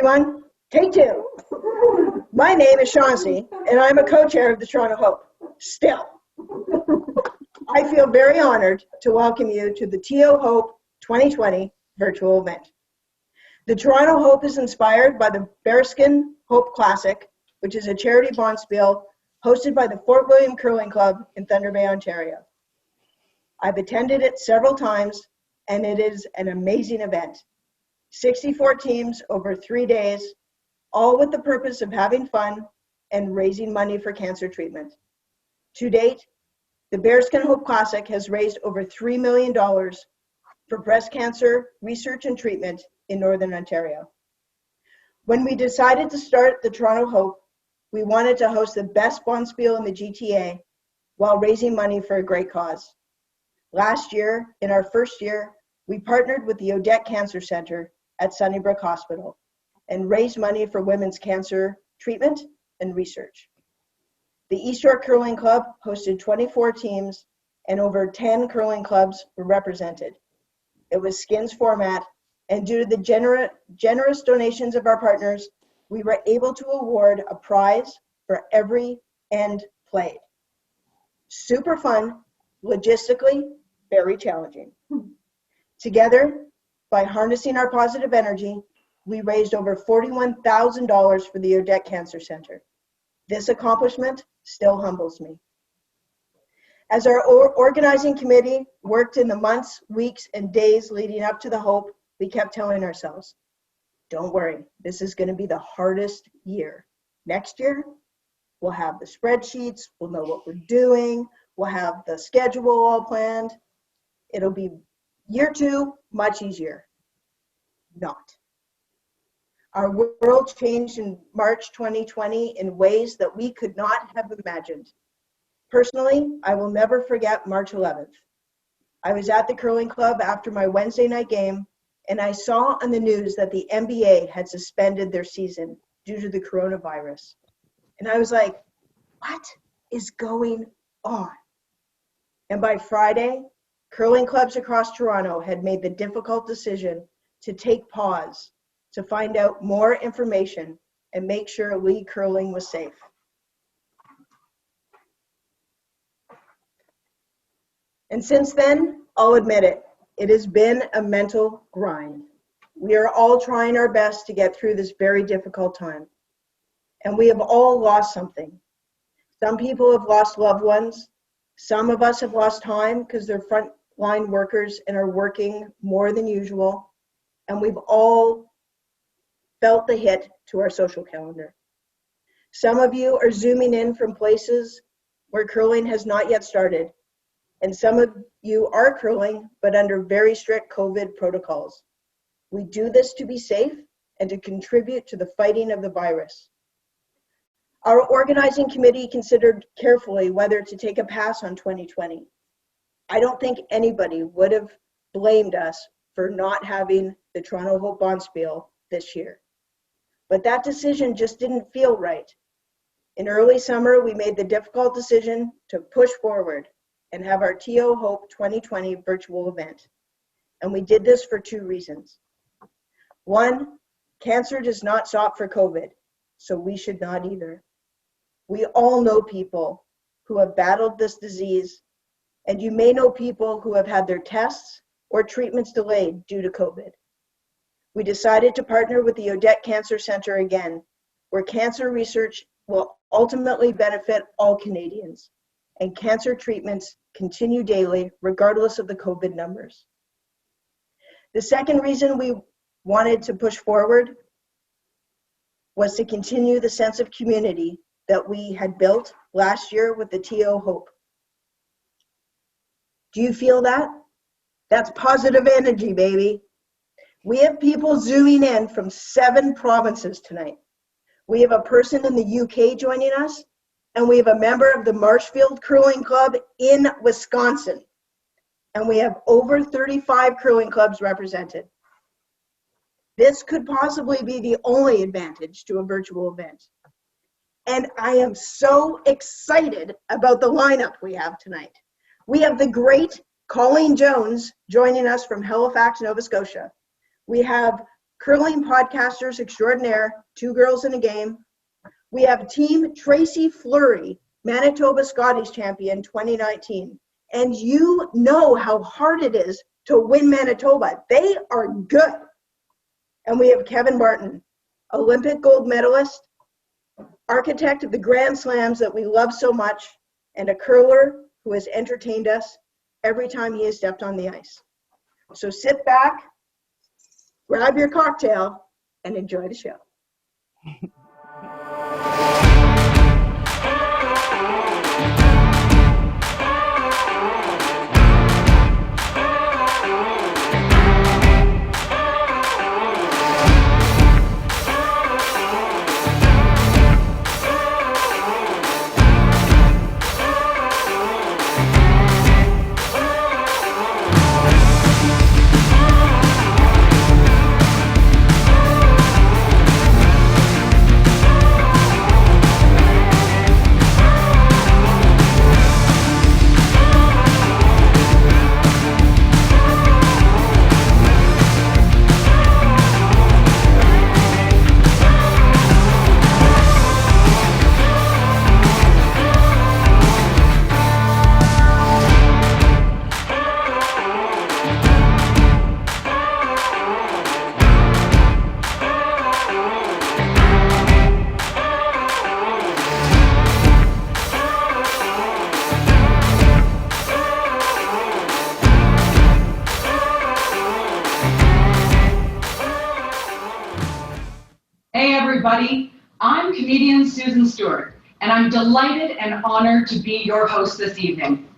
everyone. Take two. My name is Chauncey, and I'm a co-chair of the Toronto Hope. Still, I feel very honored to welcome you to the TO Hope 2020 virtual event. The Toronto Hope is inspired by the Bearskin Hope Classic, which is a charity bonspiel hosted by the Fort William Curling Club in Thunder Bay, Ontario. I've attended it several times, and it is an amazing event. 64 teams over 3 days, all with the purpose of having fun and raising money for cancer treatment. To date, the Bearskin Hope Classic has raised over $3 million for breast cancer research and treatment in Northern Ontario. When we decided to start the Toronto Hope, we wanted to host the best bonspiel in the GTA while raising money for a great cause. Last year, in our first year, we partnered with the Odette Cancer Centre at Sunnybrook Hospital and raised money for women's cancer treatment and research. The East York Curling Club hosted 24 teams and over 10 curling clubs were represented. It was skins format, and due to the generous donations of our partners, we were able to award a prize for every end played. Super fun, logistically very challenging. Together, by harnessing our positive energy, we raised over $41,000 for the Odette Cancer Centre. This accomplishment still humbles me. As our organizing committee worked in the months, weeks, and days leading up to the Hope, we kept telling ourselves, don't worry, this is going to be the hardest year. Next year, we'll have the spreadsheets, we'll know what we're doing, we'll have the schedule all planned. It'll be year two, much easier. Not. Our world changed in March 2020 in ways that we could not have imagined. Personally, I will never forget March 11th. I was at the curling club after my Wednesday night game, and I saw on the news that the NBA had suspended their season due to the coronavirus. And I was like, what is going on? And by Friday, curling clubs across Toronto had made the difficult decision to take pause to find out more information and make sure league curling was safe. And since then, I'll admit it, it has been a mental grind. We are all trying our best to get through this very difficult time. And we have all lost something. Some people have lost loved ones. Some of us have lost time because they're frontline workers and are working more than usual. And we've all felt the hit to our social calendar. Some of you are zooming in from places where curling has not yet started. And some of you are curling, but under very strict COVID protocols. We do this to be safe and to contribute to the fighting of the virus. Our organizing committee considered carefully whether to take a pass on 2020. I don't think anybody would have blamed us for not having the Toronto Hope bonspiel this year. But that decision just didn't feel right. In early summer, we made the difficult decision to push forward and have our TO Hope 2020 virtual event. And we did this for two reasons. One, cancer does not stop for COVID, so we should not either. We all know people who have battled this disease, and you may know people who have had their tests or treatments delayed due to COVID. We decided to partner with the Odette Cancer Centre again, where cancer research will ultimately benefit all Canadians, and cancer treatments continue daily regardless of the COVID numbers. The second reason we wanted to push forward was to continue the sense of community that we had built last year with the TO Hope. Do you feel that? That's positive energy, baby. We have people zooming in from 7 provinces tonight. We have a person in the UK joining us, and we have a member of the Marshfield Curling Club in Wisconsin. And we have over 35 curling clubs represented. This could possibly be the only advantage to a virtual event. And I am so excited about the lineup we have tonight. We have the great Colleen Jones joining us from Halifax, Nova Scotia. We have curling podcasters extraordinaire, 2 girls in a game. We have Team Tracy Fleury, Manitoba Scottish champion 2019. And you know how hard it is to win Manitoba. They are good. And we have Kevin Barton, Olympic gold medalist, architect of the Grand Slams that we love so much, and a curler who has entertained us every time he has stepped on the ice. So sit back, grab your cocktail, and enjoy the show. Everybody, I'm comedian Susan Stewart, and I'm delighted and honored to be your host this evening.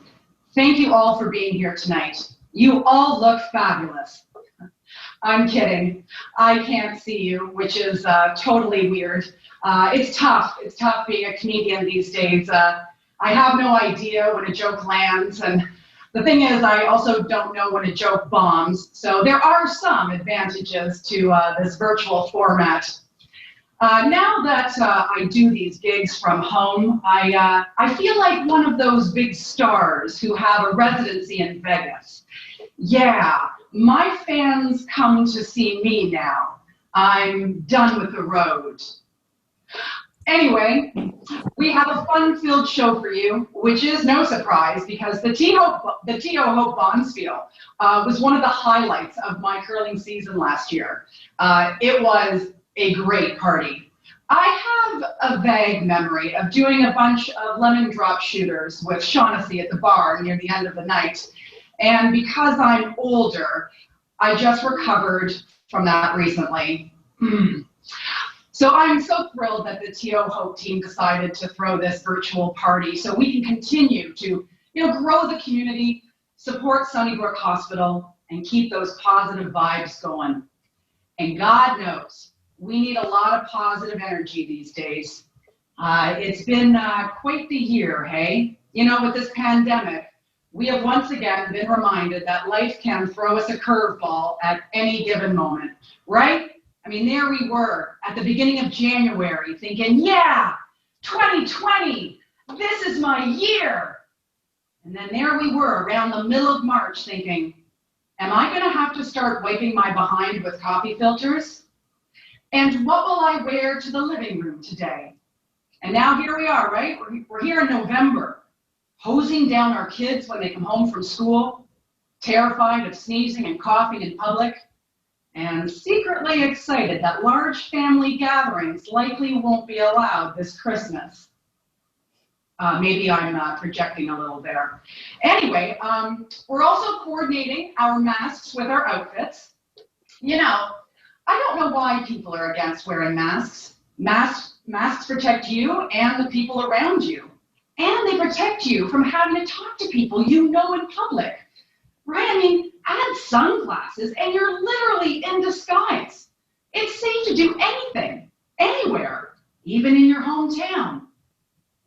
Thank you all for being here tonight. You all look fabulous. I'm kidding. I can't see you, which is totally weird. It's tough being a comedian these days. I have no idea when a joke lands, and the thing is, I also don't know when a joke bombs, so there are some advantages to this virtual format. Now that I do these gigs from home, I feel like one of those big stars who have a residency in Vegas. Yeah, my fans come to see me now. I'm done with the road. Anyway, we have a fun-filled show for you, which is no surprise because the TO Hope Bonspiel was one of the highlights of my curling season last year. It was a great party. I have a vague memory of doing a bunch of lemon drop shooters with Shaughnessy at the bar near the end of the night. And because I'm older, I just recovered from that recently. So I'm so thrilled that the TO Hope team decided to throw this virtual party so we can continue to grow the community, support Sunnybrook Hospital, and keep those positive vibes going. And God knows, we need a lot of positive energy these days. It's been quite the year, hey? With this pandemic, we have once again been reminded that life can throw us a curveball at any given moment, right? I mean, there we were at the beginning of January thinking, yeah, 2020, this is my year. And then there we were around the middle of March thinking, am I gonna have to start wiping my behind with coffee filters? And what will I wear to the living room today? And now here we are, right? We're here in November, hosing down our kids when they come home from school, terrified of sneezing and coughing in public, and secretly excited that large family gatherings likely won't be allowed this Christmas. Maybe I'm projecting a little there. Anyway, we're also coordinating our masks with our outfits. I don't know why people are against wearing masks. Masks protect you and the people around you. And they protect you from having to talk to people in public. Right? I mean, add sunglasses and you're literally in disguise. It's safe to do anything, anywhere, even in your hometown.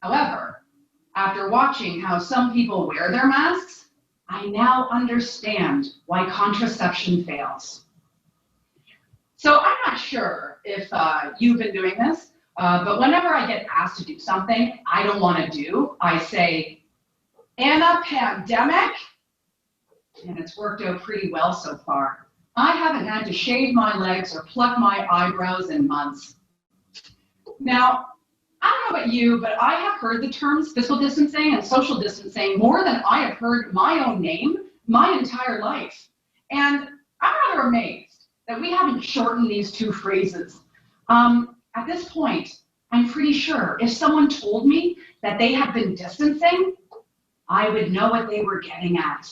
However, after watching how some people wear their masks, I now understand why contraception fails. So I'm not sure if you've been doing this, but whenever I get asked to do something I don't want to do, I say, in a pandemic, and it's worked out pretty well so far. I haven't had to shave my legs or pluck my eyebrows in months. Now, I don't know about you, but I have heard the terms physical distancing and social distancing more than I have heard my own name my entire life. And I'm rather amazed that we haven't shortened these two phrases. At this point, I'm pretty sure if someone told me that they had been distancing, I would know what they were getting at.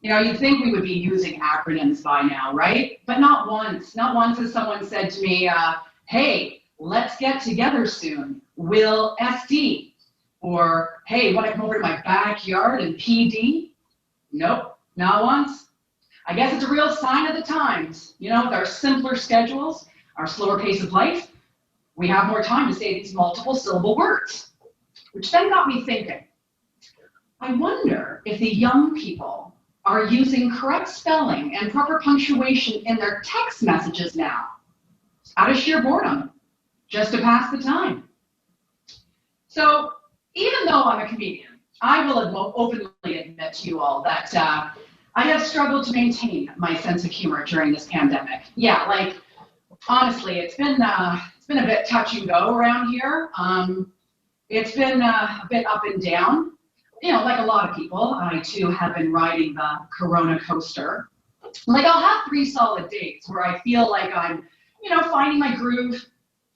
You know, you'd think we would be using acronyms by now, right? But not once. Not once has someone said to me, hey, let's get together soon. Will SD. Or, hey, want to come over to my backyard and PD? Nope, not once. I guess it's a real sign of the times. You know, with our simpler schedules, our slower pace of life, we have more time to say these multiple syllable words. Which then got me thinking, I wonder if the young people are using correct spelling and proper punctuation in their text messages now, out of sheer boredom, just to pass the time. So even though I'm a comedian, I will openly admit to you all that I have struggled to maintain my sense of humor during this pandemic. Yeah, like honestly, it's been a bit touch and go around here. It's been a bit up and down. You know, like a lot of people, I too have been riding the Corona coaster. Like I'll have 3 solid days where I feel like I'm, you know, finding my groove,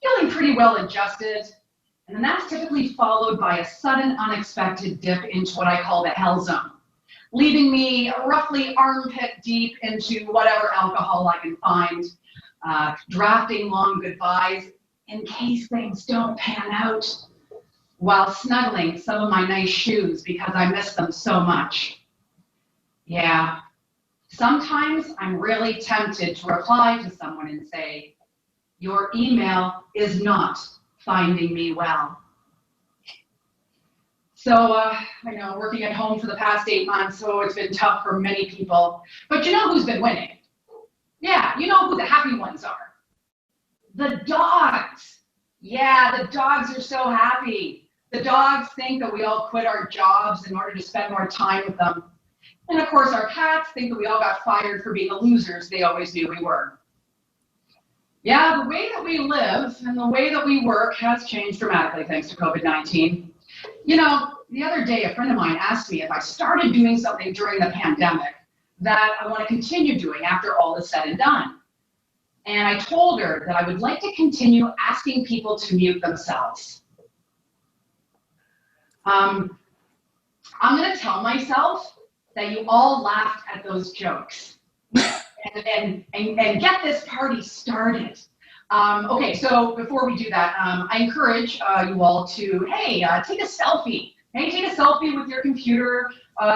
feeling pretty well adjusted. And then that's typically followed by a sudden unexpected dip into what I call the hell zone, leaving me roughly armpit deep into whatever alcohol I can find, drafting long goodbyes in case things don't pan out, while snuggling some of my nice shoes because I miss them so much. Yeah, sometimes I'm really tempted to reply to someone and say, your email is not finding me well. So, I know, working at home for the past 8 months, so it's been tough for many people. But you know who's been winning? Yeah, you know who the happy ones are. The dogs. Yeah, the dogs are so happy. The dogs think that we all quit our jobs in order to spend more time with them. And of course, our cats think that we all got fired for being the losers they always knew we were. Yeah, the way that we live and the way that we work has changed dramatically thanks to COVID-19. You know, the other day, a friend of mine asked me if I started doing something during the pandemic that I want to continue doing after all is said and done. And I told her that I would like to continue asking people to mute themselves. I'm going to tell myself that you all laughed at those jokes and get this party started. Okay, so before we do that, I encourage you all to, hey, take a selfie. Hey, take a selfie with your computer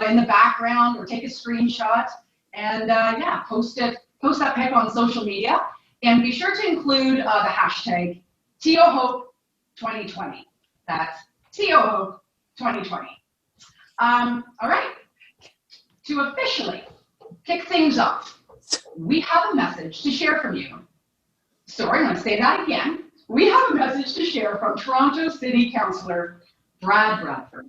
in the background or take a screenshot and yeah, post that pic on social media and be sure to include the hashtag TOHOPE2020. That's TOHOPE 2020. All right, to officially kick things off, we have a message to share from you. Sorry, I'm going to say that again. We have a message to share from Toronto City Councillor Brad Bradford.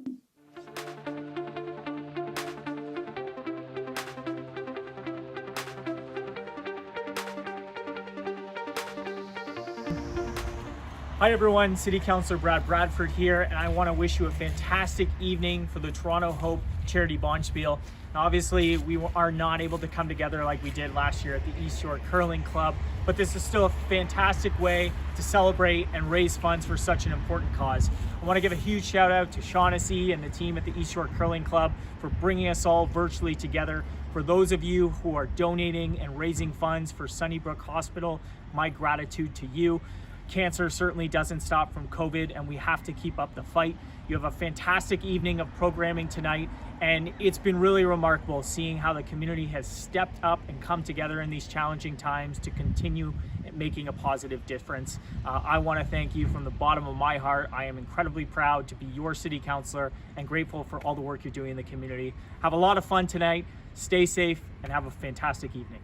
Hi everyone, City Councillor Brad Bradford here, and I want to wish you a fantastic evening for the Toronto Hope Charity Bonspiel. Now, obviously, we are not able to come together like we did last year at the East York Curling Club, but this is still a fantastic way to celebrate and raise funds for such an important cause. I want to give a huge shout out to Shaughnessy and the team at the East York Curling Club for bringing us all virtually together. For those of you who are donating and raising funds for Sunnybrook Hospital, my gratitude to you. Cancer certainly doesn't stop from COVID, and we have to keep up the fight. You have a fantastic evening of programming tonight, and it's been really remarkable seeing how the community has stepped up and come together in these challenging times to continue making a positive difference. I want to thank you from the bottom of my heart. I am incredibly proud to be your city councillor and grateful for all the work you're doing in the community. Have a lot of fun tonight, stay safe, and have a fantastic evening.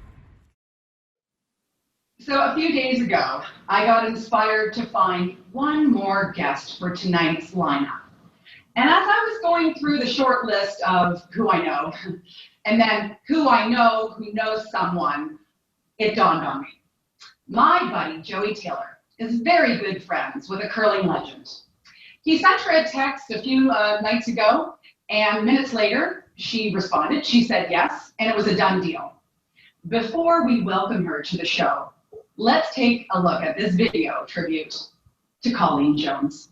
So a few days ago, I got inspired to find one more guest for tonight's lineup. And as I was going through the short list of who I know, and then who I know who knows someone, it dawned on me. My buddy, Joey Taylor, is very good friends with a curling legend. He sent her a text a few nights ago, and minutes later, she responded. She said yes, and it was a done deal. Before we welcome her to the show, let's take a look at this video tribute to Colleen Jones.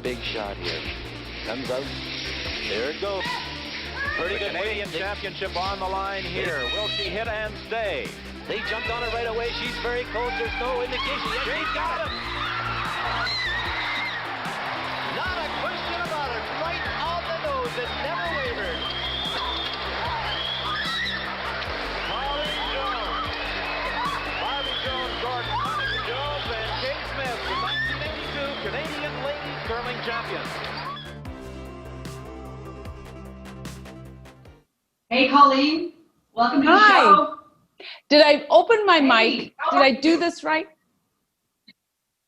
Big shot here. Comes out. There it goes. Pretty good. Canadian championship on the line here. Will she hit and stay? They jumped on it right away. She's very close. There's no indication. Yes, she's got it. Not a question about it. Right on the nose. It never wavered. Colleen Jones. Barbie Jones, Gordon Cummings Jones, and Kate Smith, the 1982 Canadian Ladies Curling Champions. Hey, Colleen. Welcome to the Hi. show. Did I open my Hey, mic? how Did are I do you? this right?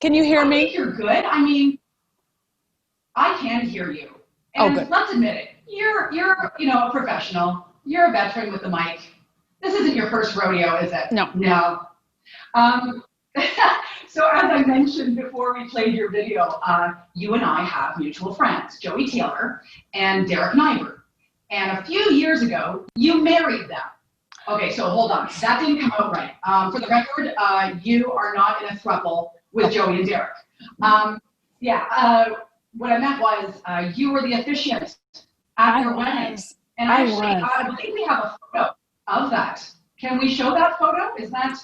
Can you hear I think me? you're good. I mean, I can hear you. Oh, And good. let's admit it. You're a professional. You're a veteran with the mic. This isn't your first rodeo, is it? No. No. So as I mentioned before we played your video, you and I have mutual friends, Joey Taylor and Derek Nyberg. And a few years ago, you married them. Okay, so hold on. That didn't come out right. For the record, you are not in a throuple with Joey and Derek. What I meant was you were the officiant at your wedding. And I actually, was. I believe we have a photo of that. Can we show that photo? Is that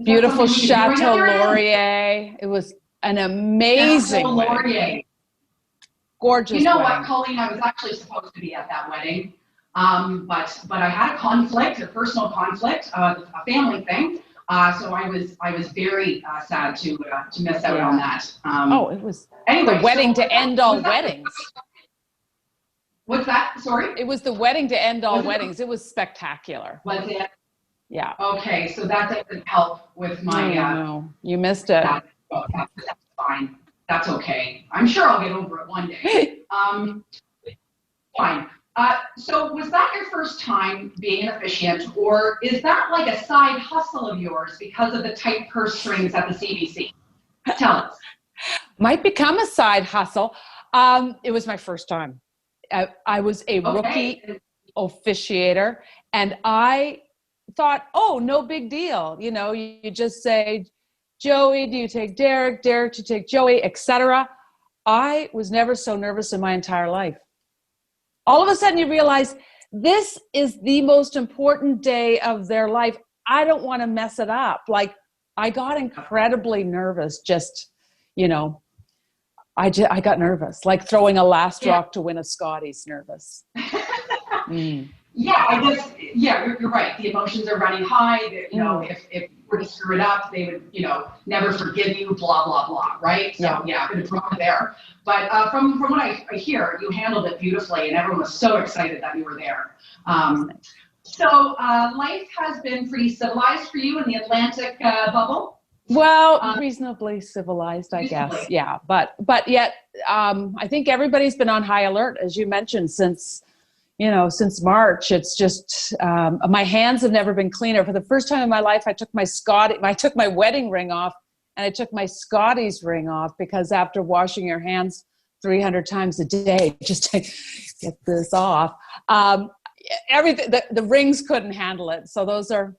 Beautiful something we can do Chateau right now? Laurier. It was an amazing Chateau wedding. Laurier. Gorgeous You know wedding. what, Colleen? I was actually supposed to be at that wedding, but I had a conflict, a personal conflict, a family thing. So I was very sad to miss out on that. It was Anyway, the wedding so to end all was that- weddings. What's that? Sorry. It was the wedding to end all Was it? weddings. It was spectacular. Was it? Yeah. Okay, so that doesn't help with my. No, you missed it. That's fine. That's okay. I'm sure I'll get over it one day. Fine. So was that your first time being an officiant, or is that like a side hustle of yours because of the tight purse strings at the CBC? Tell us. Might become a side hustle. It was my first time. I was a rookie Okay. officiator, and I thought, oh, no big deal. You know, you just say, Joey, do you take Derek? Derek, do you take Joey, etc. I was never so nervous in my entire life. All of a sudden you realize this is the most important day of their life. I don't want to mess it up. Like, I got incredibly nervous. Just, you know, I got nervous, like throwing a last rock to win a Scotties nervous. Yeah, I guess, you're right. The emotions are running high. You know, if you were to screw it up, they would, never forgive you, blah, blah, blah, right? So, a bit of drama there. But from what I hear, you handled it beautifully, and everyone was so excited that you were there. So life has been pretty civilized for you in the Atlantic bubble. Well, reasonably civilized, I guess. Reasonably. Yeah, but yet, I think everybody's been on high alert, as you mentioned, since March. It's just my hands have never been cleaner. For the first time in my life, I took my wedding ring off, and I took my Scotties ring off, because after washing your hands 300 times a day just to get this off, everything the rings couldn't handle it. So those are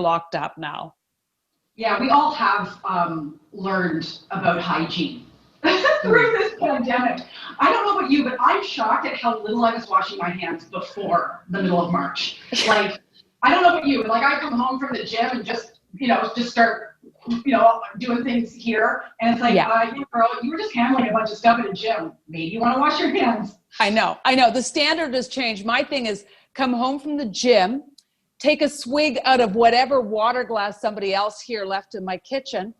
locked up now. Yeah, we all have learned about hygiene through this pandemic. I don't know about you, but I'm shocked at how little I was washing my hands before the middle of March. Like, I don't know about you, but like I come home from the gym and just just start, doing things here. And it's like, Yeah. hey, girl, you were just handling a bunch of stuff at a gym. Maybe you want to wash your hands. I know. The standard has changed. My thing is come home from the gym, take a swig out of whatever water glass somebody else here left in my kitchen,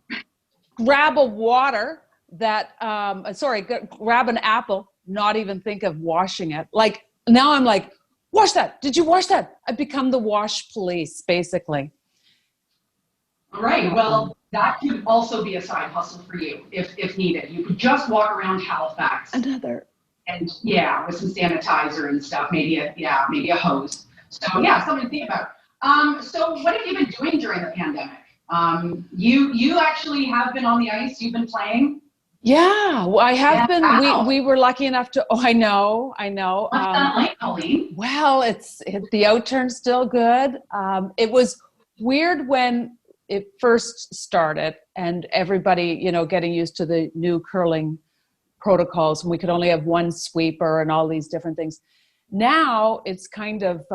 grab a water grab an apple, not even think of washing it. Like now I'm like, wash that. Did you wash that? I've become the wash police, basically. All right. Well, that could also be a side hustle for you if needed. You could just walk around Halifax. Another. And with some sanitizer and stuff, maybe a hose. So something to think about. So what have you been doing during the pandemic? You actually have been on the ice. You've been playing. Yeah, well, I have been. Wow. We were lucky enough to. Oh, I know. What's that like, Colleen? Well, the outturn's still good. It was weird when it first started, and everybody, getting used to the new curling protocols, and we could only have one sweeper and all these different things. Now it's kind of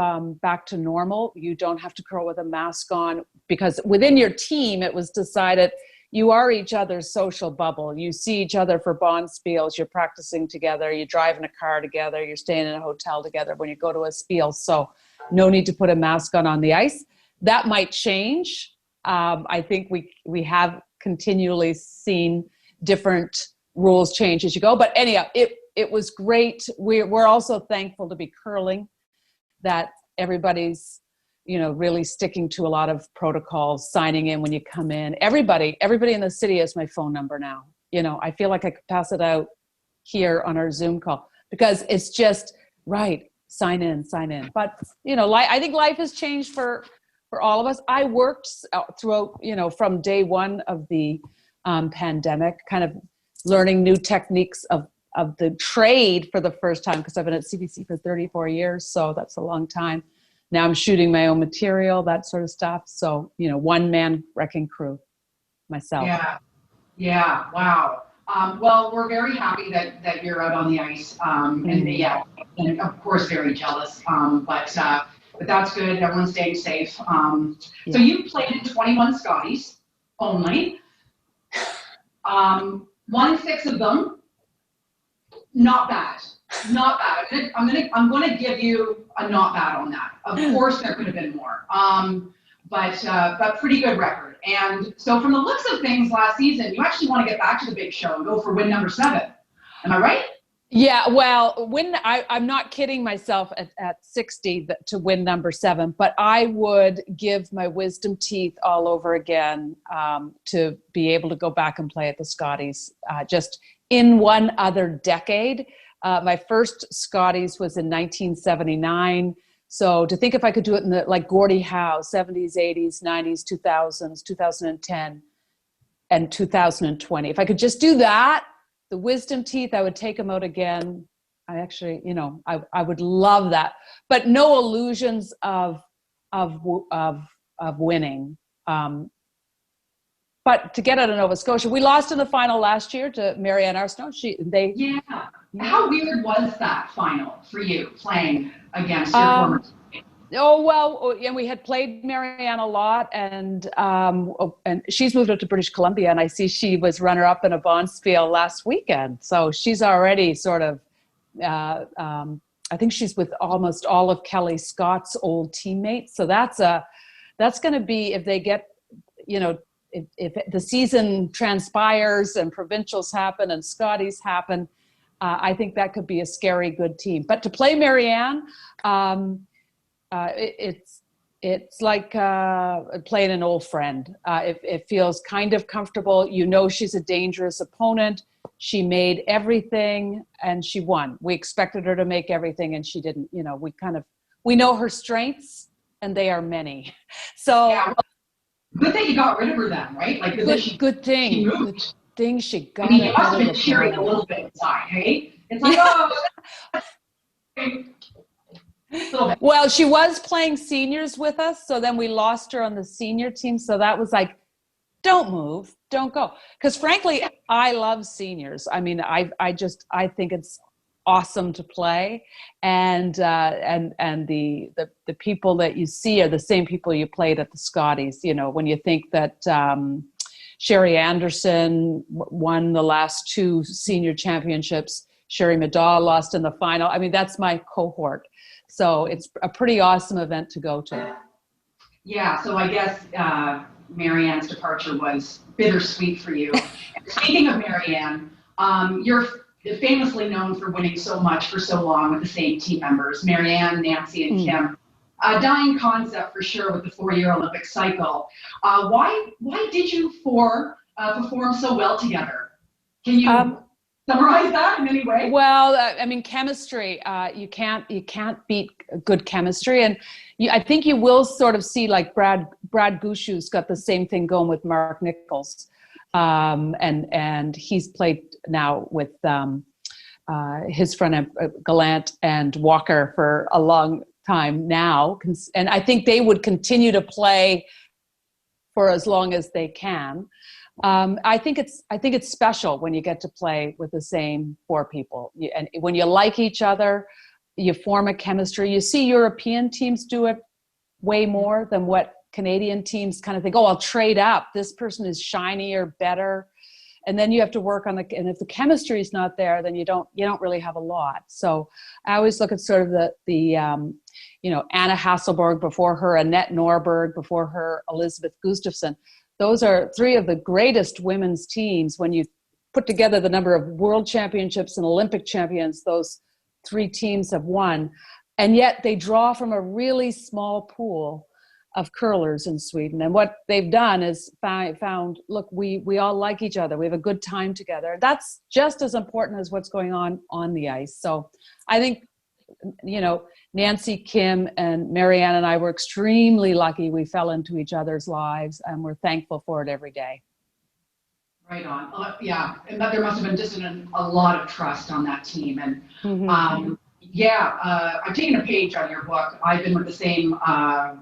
back to normal. You don't have to curl with a mask on because within your team, it was decided you are each other's social bubble. You see each other for bonspiels. You're practicing together. You drive in a car together. You're staying in a hotel together when you go to a spiel. So no need to put a mask on the ice. That might change. I think we have continually seen different rules change as you go. But anyhow, it was great. We're also thankful to be curling, that everybody's really sticking to a lot of protocols, signing in when you come in. Everybody in the city has my phone number now. I feel like I could pass it out here on our Zoom call because it's just right. Sign in. But, I think life has changed for all of us. I worked throughout, from day one of the pandemic, kind of learning new techniques of the trade for the first time, because I've been at CBC for 34 years. So that's a long time. Now I'm shooting my own material, that sort of stuff. So, one man wrecking crew myself. Yeah. Wow. Well, we're very happy that you're out on the ice. And of course, very jealous. But that's good. Everyone's staying safe. So you played in 21 Scotties only. Won 6 of them. Not bad. I'm gonna give you a not bad on that. Of course, there could have been more. But pretty good record. And so, from the looks of things, last season, you actually want to get back to the big show and go for win number 7. Am I right? Yeah. Well, I'm not kidding myself at 60 to win number 7, but I would give my wisdom teeth all over again to be able to go back and play at the Scotties just in one other decade. My first Scotties was in 1979. So to think if I could do it in like Gordie Howe, 70s, 80s, 90s, 2000s, 2010, and 2020. If I could just do that, the wisdom teeth, I would take them out again. I actually, I would love that, but no illusions of winning. But to get out of Nova Scotia, we lost in the final last year to Marianne Arsenault. How weird was that final for you, playing against your former team? Oh, well, and we had played Marianne a lot, and she's moved up to British Columbia, and I see she was runner-up in a bonspiel last weekend. So she's already sort of, I think she's with almost all of Kelly Scott's old teammates. So that's going to be, if they get, if the season transpires and provincials happen and Scotties happen, I think that could be a scary good team. But to play Marianne, it's like playing an old friend. It feels kind of comfortable. She's a dangerous opponent. She made everything and she won. We expected her to make everything and she didn't. We know her strengths and they are many. So yeah, well, good that you got rid of her then, right? Like good thing. She moved. Good thing she got. I mean, you must have been cheering a little bit inside, hey? It's like, Well, she was playing seniors with us, so then we lost her on the senior team. So that was like, don't move, don't go. Because frankly, I love seniors. I mean, I think it's awesome to play, and the people that you see are the same people you played at the Scotties. You know, when you think that Sherry Anderson won the last 2 senior championships, Sherry Middaugh lost in the final. I mean, that's my cohort. So it's a pretty awesome event to go to. Yeah, so I guess Marianne's departure was bittersweet for you. Speaking of Marianne, you're famously known for winning so much for so long with the same team members, Marianne, Nancy, and Kim. A dying concept for sure with the 4-year Olympic cycle. Why did you four perform so well together? Can you summarize that in any way? Well, I mean, chemistry. You can't beat good chemistry, and I think you will sort of see like Brad Gushu's got the same thing going with Mark Nichols, and he's played now with his friend Gallant and Walker for a long time now, and I think they would continue to play for as long as they can. I think it's special when you get to play with the same 4 people, and when you like each other, you form a chemistry. You see European teams do it way more than what Canadian teams kind of think. Oh, I'll trade up. This person is shinier, better. And then you have to work on and if the chemistry is not there, then you don't really have a lot. So I always look at sort of the Anna Hasselborg, before her Annette Norberg, before her Elizabeth Gustafsson. Those are 3 of the greatest women's teams. When you put together the number of world championships and Olympic champions those 3 teams have won, and yet they draw from a really small pool of curlers in Sweden. And what they've done is found, look, we all like each other. We have a good time together. That's just as important as what's going on the ice. So I think, Nancy, Kim, and Marianne and I were extremely lucky. We fell into each other's lives, and we're thankful for it every day. Right on. Yeah, and there must have been just a lot of trust on that team. And I've taken a page out of your book. I've been with the same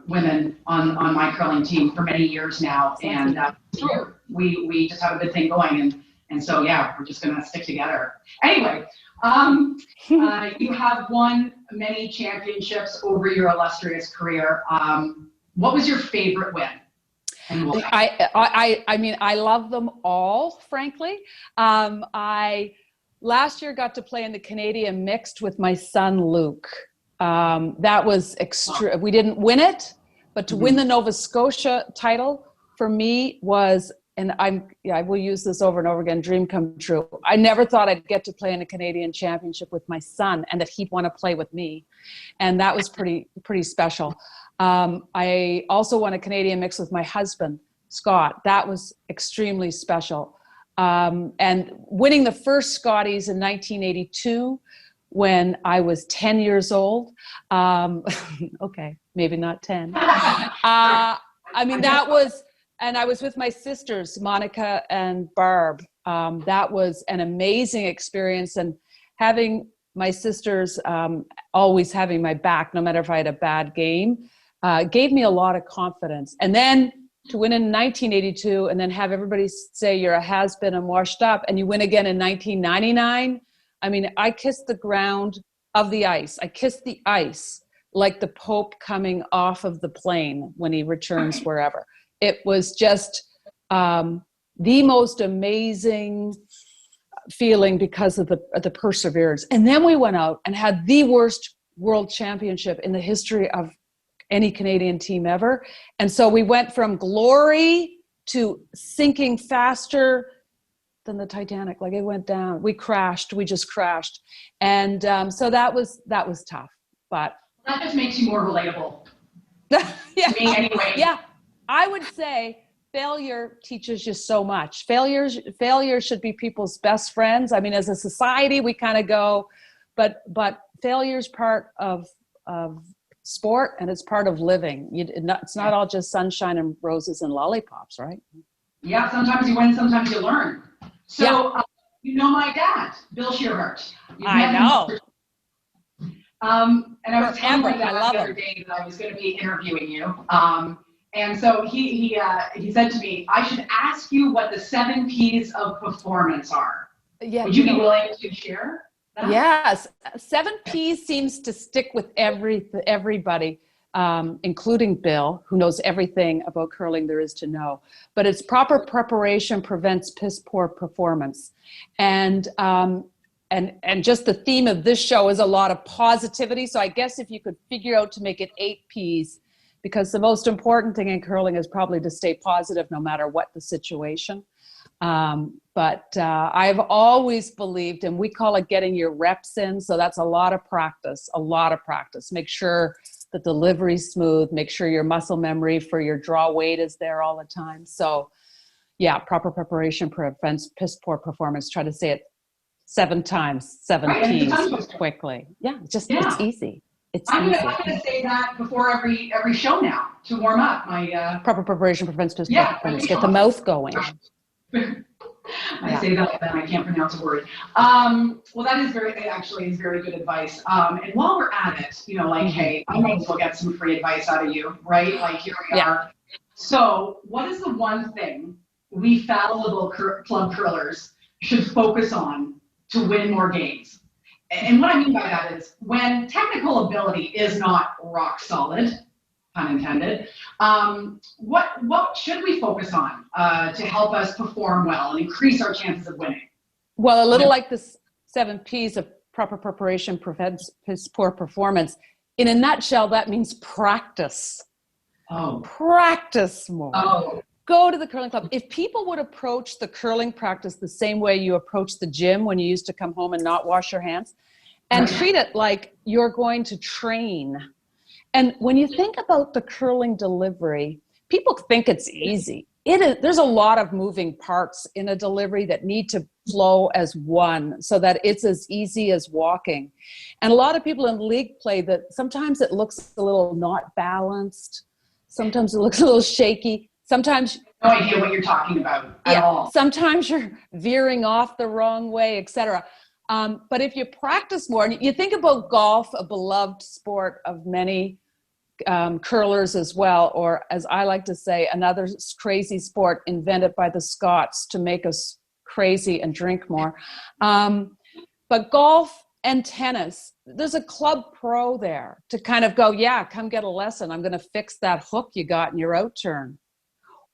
women on my curling team for many years now, and we just have a good thing going, and so we're just gonna stick together. Anyway, you have won many championships over your illustrious career. What was your favorite win? And why? I mean, I love them all, frankly. I last year got to play in the Canadian mixed with my son Luke. That was extra. We didn't win it, but to win the Nova Scotia title for me was, and I will use this over and over again, dream come true. I never thought I'd get to play in a Canadian championship with my son and that he'd want to play with me. And that was pretty special. I also won a Canadian mix with my husband, Scott. That was extremely special. And winning the first Scotties in 1982 when I was 10 years old. Okay, maybe not 10. I mean, that was, and I was with my sisters, Monica and Barb. That was an amazing experience, and having my sisters always having my back, no matter if I had a bad game, gave me a lot of confidence. And then to win in 1982 and then have everybody say you're a has-been and washed up, and you win again in 1999. I mean, I kissed the ground of the ice. I kissed the ice like the Pope coming off of the plane when he returns wherever. It was just the most amazing feeling because of the perseverance. And then we went out and had the worst world championship in the history of any Canadian team ever. And so we went from glory to sinking faster than the Titanic. Like, it went down. We just crashed. And so that was tough. But that just makes you more relatable. Yeah. To me anyway. Yeah. I would say failure teaches you so much. Failure should be people's best friends. I mean, as a society, we kind of go, but failure's part of sport, and it's part of living. It's not all just sunshine and roses and lollipops, right? Yeah, sometimes you win, sometimes you learn. So, you know my dad, Bill Shearhart. I know. And I was telling my dad the other day that I was going to be interviewing you. And so he said to me, I should ask you what the 7 Ps of performance are. Yeah. Would you be willing to share? Yes, 7Ps seems to stick with everybody, including Bill, who knows everything about curling there is to know. But it's proper preparation prevents piss poor performance, and just the theme of this show is a lot of positivity. So I guess if you could figure out to make it 8Ps, because the most important thing in curling is probably to stay positive no matter what the situation. But I've always believed, and we call it getting your reps in. So that's a lot of practice. Make sure the delivery's smooth. Make sure your muscle memory for your draw weight is there all the time. So yeah, proper preparation prevents piss poor performance. Try to say it 7 times, 7 Ps quickly. Yeah, it's easy. I'm gonna say that before every show now to warm up my proper preparation prevents piss poor performance. Get the mouth going. I say that, then I can't pronounce a word. Well, that is very good advice. And while we're at it, hey, I might as well get some free advice out of you, right? Like here we are. So what is the one thing we fallible club curlers should focus on to win more games? And what I mean by that is when technical ability is not rock solid, pun intended, what should we focus on to help us perform well and increase our chances of winning? Well, a little like the 7 Ps of proper preparation prevents piss poor performance. In a nutshell, that means practice. Oh. Practice more. Oh. Go to the curling club. If people would approach the curling practice the same way you approach the gym when you used to come home and not wash your hands, and treat it like you're going to train. And when you think about the curling delivery, people think it's easy. It is. There's a lot of moving parts in a delivery that need to flow as one so that it's as easy as walking. And a lot of people in league play that sometimes it looks a little not balanced. Sometimes it looks a little shaky. Sometimes no idea what you're talking about at all. Sometimes you're veering off the wrong way, etc. But if you practice more, and you think about golf, a beloved sport of many curlers as well, or as I like to say, another crazy sport invented by the Scots to make us crazy and drink more. But golf and tennis, there's a club pro there to kind of go, come get a lesson. I'm going to fix that hook you got in your out turn.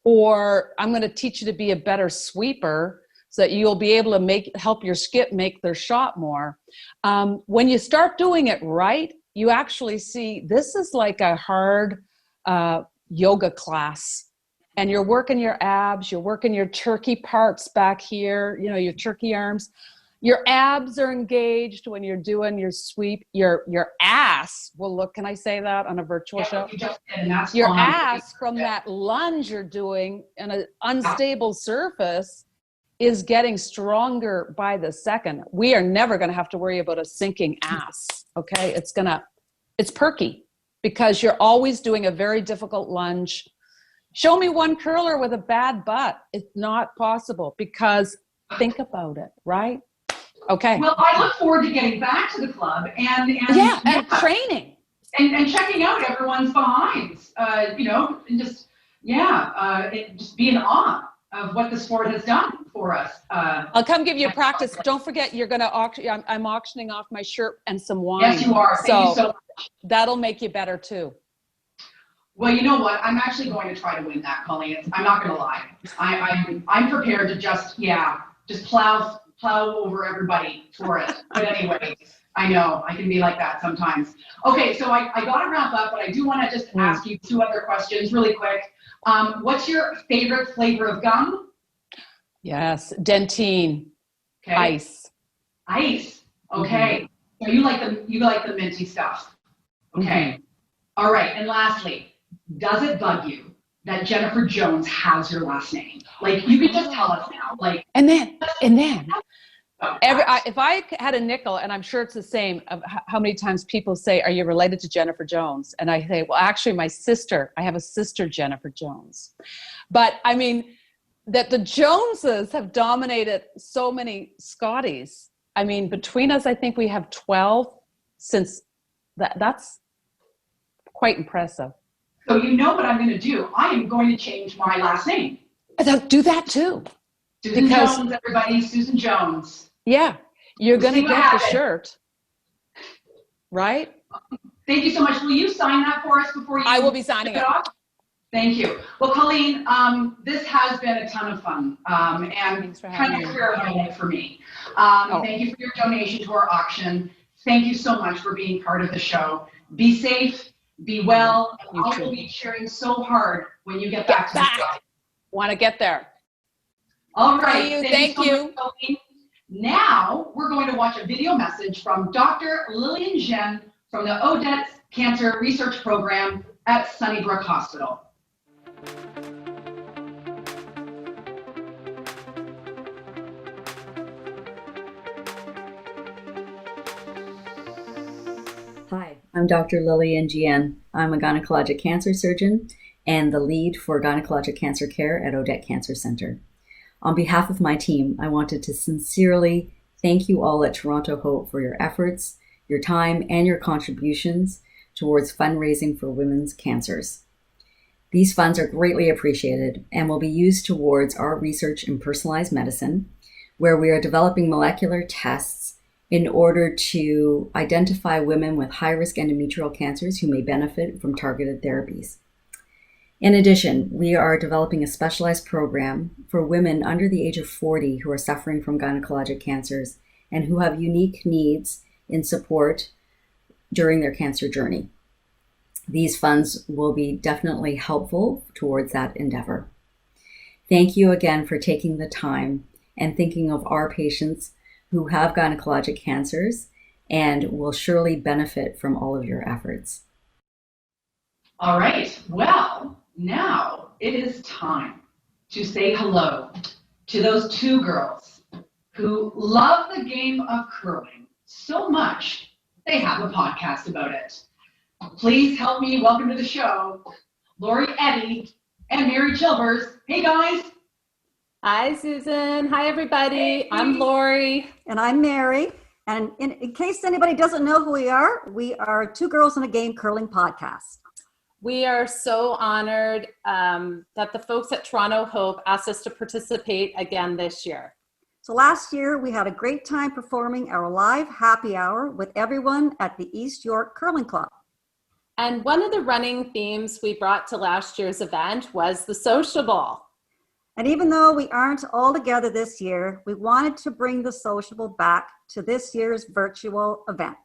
Or I'm going to teach you to be a better sweeper so that you'll be able to help your skip make their shot more. When you start doing it right, you actually see this is like a hard yoga class. And you're working your abs, you're working your turkey parts back here, your turkey arms. Your abs are engaged when you're doing your sweep. Your ass will look, can I say that on a virtual show? Your ass from that lunge you're doing in an unstable surface is getting stronger by the second. We are never going to have to worry about a sinking ass, okay? It's perky because you're always doing a very difficult lunge. Show me one curler with a bad butt. It's not possible because think about it, right? Okay. Well, I look forward to getting back to the club and training and checking out everyone's behinds. And just be in awe of what the sport has done for us. I'll come give you a practice. Don't forget, you're going to auction. I'm auctioning off my shirt and some wine. Yes, you are. Thank you so much. That'll make you better too. Well, you know what? I'm actually going to try to win that, Colleen. I'm not going to lie. I'm prepared to just plow over everybody for it. But anyway, I know I can be like that sometimes. Okay, so I got to wrap up, but I do want to just ask you 2 other questions really quick. What's your favorite flavor of gum? Yes, Dentyne. Okay. Ice. Ice. Okay. So you like the minty stuff. Okay. All right. And lastly, does it bug you that Jennifer Jones has your last name? Like, you can just tell us now. Like, and then if I had a nickel, and I'm sure it's the same, of how many times people say, "Are you related to Jennifer Jones?" And I say, "Well, actually, I have a sister, Jennifer Jones." But I mean, that the Joneses have dominated so many Scotties. I mean, between us, I think we have 12 since that's quite impressive. So you know what I'm going to do? I am going to change my last name. Do that too. Susan Jones, everybody. Susan Jones. Yeah. You're We'll going see to what get the happens. shirt, right? Thank you so much. Will you sign that for us before you I will be signing ship it. off? Thank you. Well, Colleen, this has been a ton of fun and Thanks for having kind of me. career highlight for me. Oh. Thank you for your donation to our auction. Thank you so much for being part of the show. Be safe, be well. You I too. will be cheering so hard when you get back to the show. Want to get there. All right. See you. Thank Thank so you. much, Colleen. Now we're going to watch a video message from Dr. Lillian Zhen from the Odette Cancer Research Program at Sunnybrook Hospital. Hi, I'm Dr. Lillian Jian. I'm a gynecologic cancer surgeon and the lead for gynecologic cancer care at Odette Cancer Center. On behalf of my team, I wanted to sincerely thank you all at Toronto Hope for your efforts, your time, and your contributions towards fundraising for women's cancers. These funds are greatly appreciated and will be used towards our research in personalized medicine, where we are developing molecular tests in order to identify women with high-risk endometrial cancers who may benefit from targeted therapies. In addition, we are developing a specialized program for women under the age of 40 who are suffering from gynecologic cancers and who have unique needs in support during their cancer journey. These funds will be definitely helpful towards that endeavor. Thank you again for taking the time and thinking of our patients who have gynecologic cancers and will surely benefit from all of your efforts. All right. Well, now it is time to say hello to those two girls who love the game of curling so much they have a podcast about it. Please help me welcome to the show, Lori Eddy and Mary Chilvers. Hey guys. Hi, Susan. Hi, everybody. Hey. I'm Lori. And I'm Mary. And in case anybody doesn't know who we are Two Girls in a Game Curling Podcast. We are so honored that the folks at Toronto Hope asked us to participate again this year. So last year, we had a great time performing our live happy hour with everyone at the East York Curling Club. And one of the running themes we brought to last year's event was the sociable. And even though we aren't all together this year, we wanted to bring the sociable back to this year's virtual event.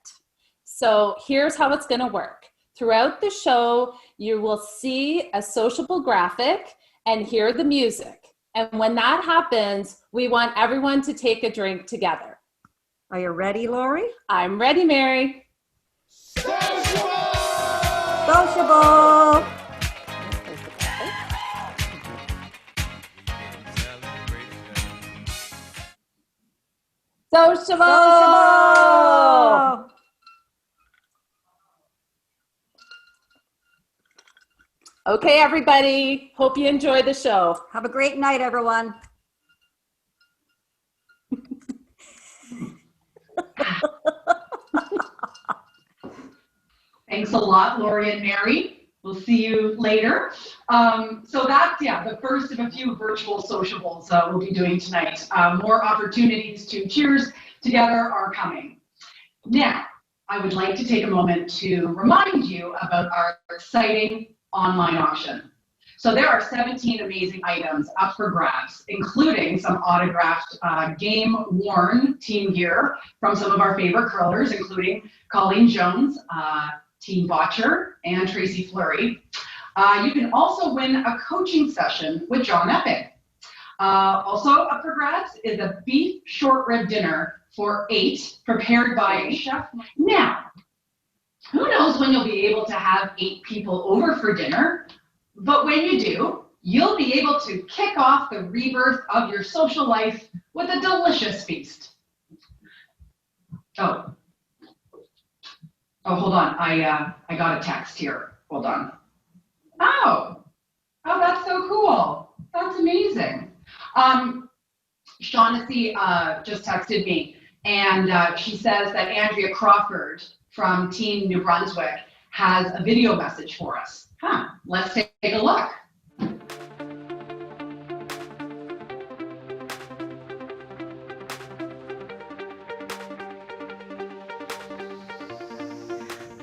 So here's how it's going to work. Throughout the show, you will see a sociable graphic and hear the music. And when that happens, we want everyone to take a drink together. Are you ready, Lori? I'm ready, Mary. Sociable! Sociable! Okay, everybody. Hope you enjoy the show. Have a great night, everyone. Thanks a lot, Lori and Mary. We'll see you later. So that's, the first of a few virtual sociables we'll be doing tonight. More opportunities to cheers together are coming. Now, I would like to take a moment to remind you about our exciting online auction. So there are 17 amazing items up for grabs, including some autographed game-worn team gear from some of our favorite curlers, including Colleen Jones, Team Botcher, and Tracy Fleury. You can also win a coaching session with John Epping. Also up for grabs is a beef short rib dinner for 8 prepared by Chef. Now, who knows when you'll be able to have 8 people over for dinner, but when you do, you'll be able to kick off the rebirth of your social life with a delicious feast. Oh, hold on. I got a text here. Hold on. Oh, that's so cool. That's amazing. Shaughnessy just texted me, and she says that Andrea Crawford from Team New Brunswick has a video message for us. Let's take a look.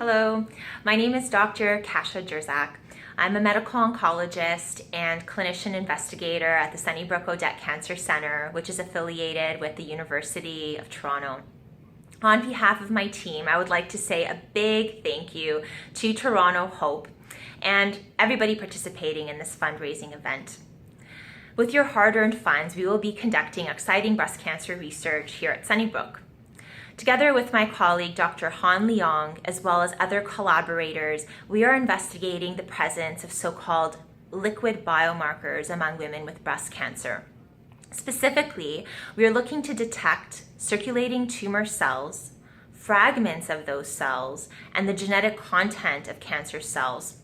Hello, my name is Dr. Kasia Jerzak. I'm a medical oncologist and clinician investigator at the Sunnybrook Odette Cancer Center, which is affiliated with the University of Toronto. On behalf of my team, I would like to say a big thank you to Toronto Hope and everybody participating in this fundraising event. With your hard-earned funds, we will be conducting exciting breast cancer research here at Sunnybrook. Together with my colleague, Dr. Han Leong, as well as other collaborators, we are investigating the presence of so-called liquid biomarkers among women with breast cancer. Specifically, we are looking to detect circulating tumor cells, fragments of those cells, and the genetic content of cancer cells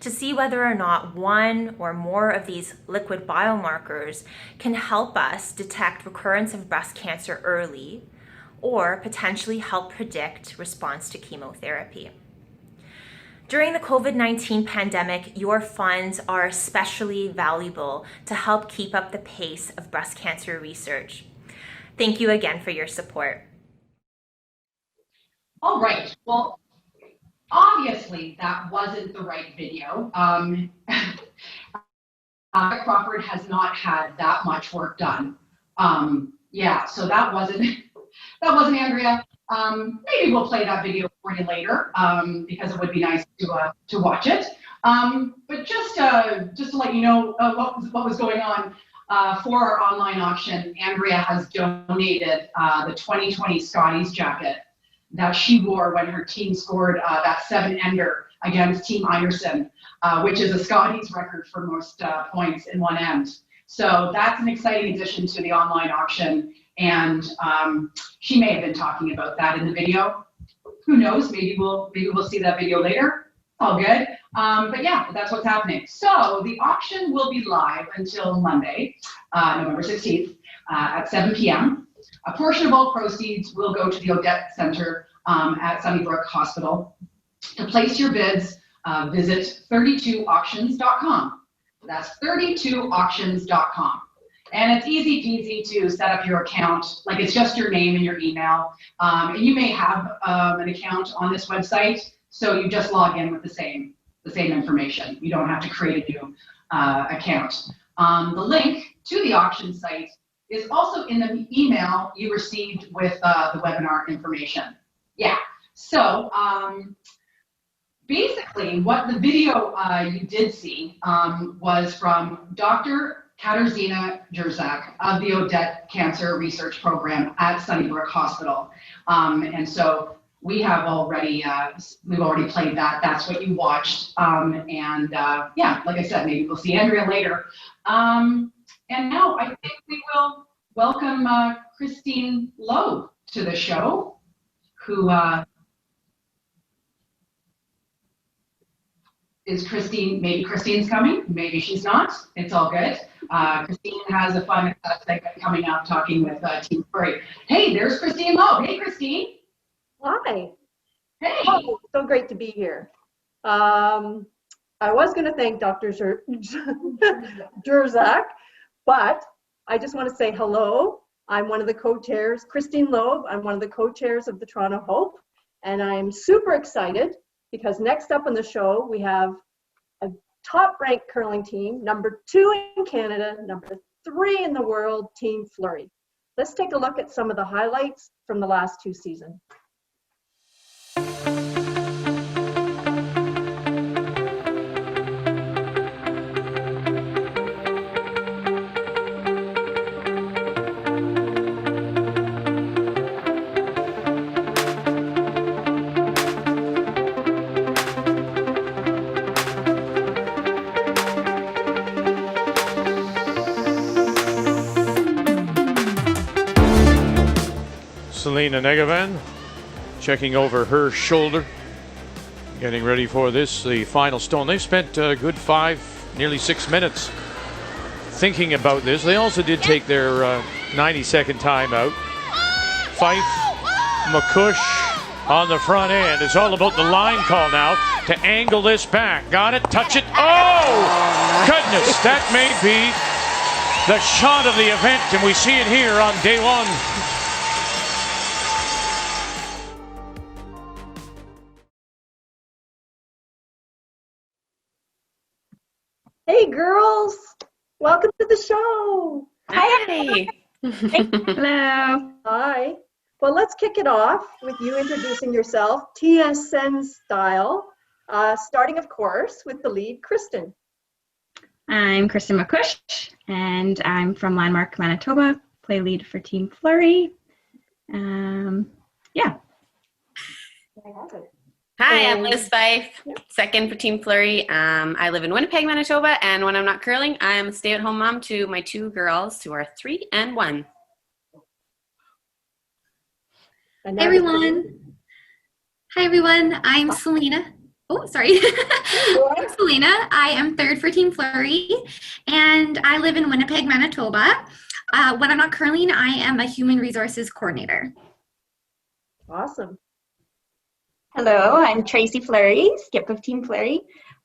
to see whether or not one or more of these liquid biomarkers can help us detect recurrence of breast cancer early, or potentially help predict response to chemotherapy. During the COVID-19 pandemic, your funds are especially valuable to help keep up the pace of breast cancer research. Thank you again for your support. All right, well, obviously that wasn't the right video. Crawford has not had that much work done. Yeah, so that wasn't Andrea. Maybe we'll play that video for you later because it would be nice to watch it. But just to let you know what was going on for our online auction, Andrea has donated the 2020 Scotties jacket that she wore when her team scored that 7-ender against Team Iverson, which is a Scotties record for most points in one end. So that's an exciting addition to the online auction. And she may have been talking about that in the video. Who knows? Maybe we'll see that video later. All good. But yeah, that's what's happening. So the auction will be live until Monday, November 16th at 7 p.m. A portion of all proceeds will go to the Odette Center at Sunnybrook Hospital. To place your bids, visit 32auctions.com. That's 32auctions.com. And it's easy peasy to set up your account. Like, it's just your name and your email. And you may have an account on this website, so you just log in with the same information. You don't have to create a new account. The link to the auction site is also in the email you received with the webinar information. Yeah, so basically what the video you did see was from Dr. Katarzyna Jerzak of the Odette Cancer Research Program at Sunnybrook Hospital. And so we have already, we've already played that. That's what you watched. Yeah, like I said, maybe we'll see Andrea later. And now I think we will welcome Christine Loeb to the show, who is Christine. Maybe Christine's coming, maybe she's not. It's all good. Christine has a fun segment coming up talking with Team Flurry. Hey, there's Christine Loeb. Hey, Christine. Hi. Hey. Oh, so great to be here. I was going to thank Dr. Jerzak, but I just want to say hello. I'm one of the co-chairs, Christine Loeb. I'm one of the co-chairs of the Toronto Hope, and I'm super excited because next up on the show, we have a top-ranked curling team, #2 in Canada, #3 in the world, Team Flurry. Let's take a look at some of the highlights from the last 2 seasons. Selena Negavan checking over her shoulder, getting ready for this, the final stone. They've spent a good 5, nearly 6 minutes thinking about this. They also did take their 90-second timeout. Fife, McCush on the front end. It's all about the line call now to angle this back. Got it, touch it. Oh, goodness, that may be the shot of the event, and we see it here on day 1. Hey, girls. Welcome to the show. Hi. Hello. Hi. Well, let's kick it off with you introducing yourself, TSN style, starting, of course, with the lead, Kristen. I'm Kristen McCush, and I'm from Landmark, Manitoba. Play lead for Team Flurry. Yeah. Hi, I'm Liz Fife, second for Team Flurry. I live in Winnipeg, Manitoba, and when I'm not curling, I'm a stay-at-home mom to my 2 girls who are 3 and 1. Hi, everyone. I'm Selena. Oh, sorry. I'm Selena. I am third for Team Flurry, and I live in Winnipeg, Manitoba. When I'm not curling, I am a human resources coordinator. Awesome. Hello, I'm Tracy Fleury, skip of Team Flurry.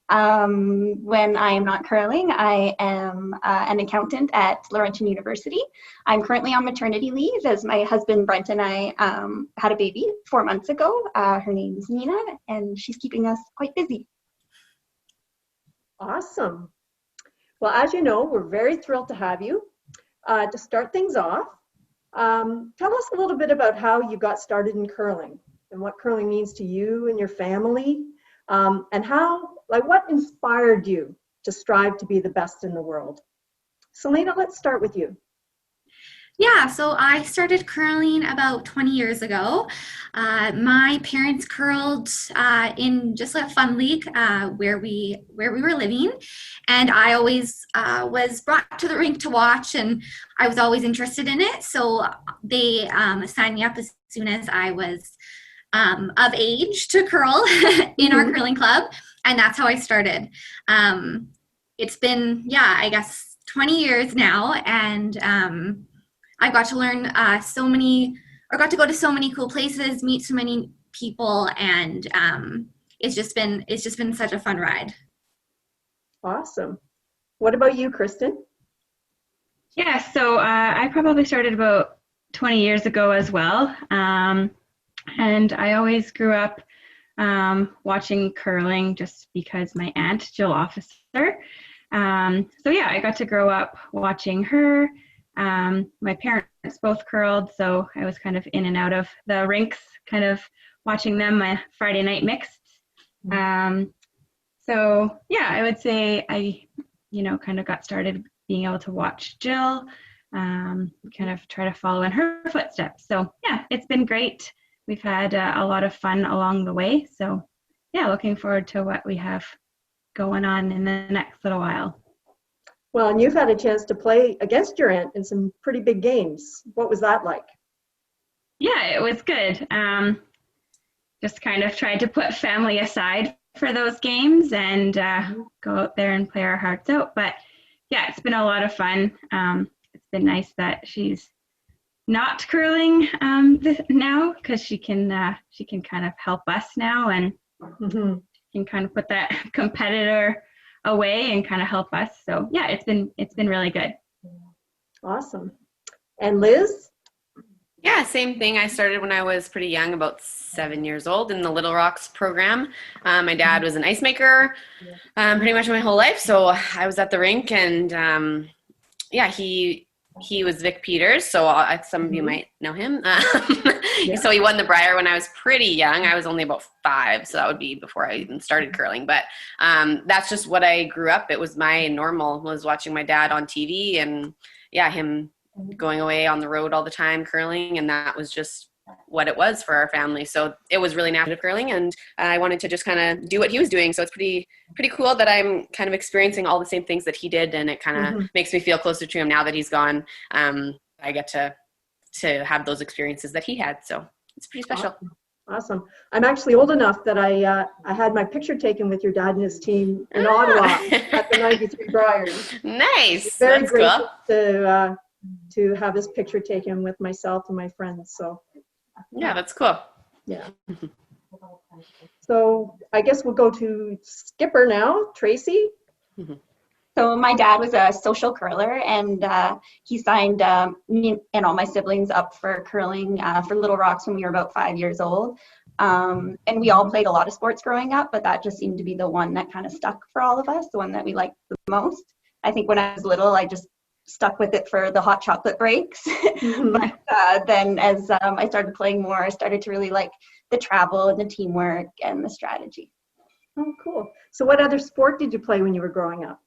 When I am not curling, I am an accountant at Laurentian University. I'm currently on maternity leave as my husband Brent and I had a baby 4 months ago. Her name is Nina, and she's keeping us quite busy. Awesome. Well, as you know, we're very thrilled to have you. To start things off, tell us a little bit about how you got started in curling and what curling means to you and your family, and what inspired you to strive to be the best in the world. Selena, let's start with you. Yeah, so I started curling about 20 years ago. My parents curled in just a fun league where we were living, and I always was brought to the rink to watch, and I was always interested in it. So they signed me up as soon as I was of age to curl in our curling club, and that's how I started. It's been, I guess 20 years now, and I got to learn got to go to so many cool places, meet so many people, and it's just been such a fun ride. Awesome. What about you, Kristen? Yeah, so I probably started about 20 years ago as well. And I always grew up watching curling just because my aunt, Jill Officer. I got to grow up watching her. My parents both curled, so I was kind of in and out of the rinks, kind of watching them my Friday night mixed. I would say I, kind of got started being able to watch Jill, kind of try to follow in her footsteps. So yeah, it's been great. We've had a lot of fun along the way. So yeah, looking forward to what we have going on in the next little while. Well, and you've had a chance to play against your aunt in some pretty big games. What was that like? Yeah, it was good. Just kind of tried to put family aside for those games and go out there and play our hearts out. But yeah, it's been a lot of fun. It's been nice that she's not curling now, because she can kind of help us now, and can kind of put that competitor away and kind of help us. So yeah, it's been really good. Awesome. And Liz? Yeah, same thing. I started when I was pretty young, about 7 years old, in the Little Rocks program. My dad was an ice maker pretty much my whole life, so I was at the rink, and he was Vic Peters, so some of you might know him. So he won the Brier when I was pretty young. I was only about 5, so that would be before I even started curling. But that's just what I grew up. It was my normal, was watching my dad on TV, and him going away on the road all the time curling, and that was just what it was for our family. So it was really natural curling, and I wanted to just kind of do what he was doing. So it's pretty cool that I'm kind of experiencing all the same things that he did, and it kind of makes me feel closer to him now that he's gone. I get to have those experiences that he had, so it's pretty special. Awesome. I'm actually old enough that I had my picture taken with your dad and his team in Ottawa at the 93 Briers. Nice. Very That's grateful cool. to have this picture taken with myself and my friends. So yeah, that's cool. Yeah. So I guess we'll go to skipper now, Tracy. So my dad was a social curler, and he signed me and all my siblings up for curling for Little Rocks when we were about 5 years old. And we all played a lot of sports growing up, but that just seemed to be the one that kind of stuck for all of us, the one that we liked the most. I think when I was little, I just stuck with it for the hot chocolate breaks. But then as I started playing more, I started to really like the travel and the teamwork and the strategy. Oh, cool. So what other sport did you play when you were growing up?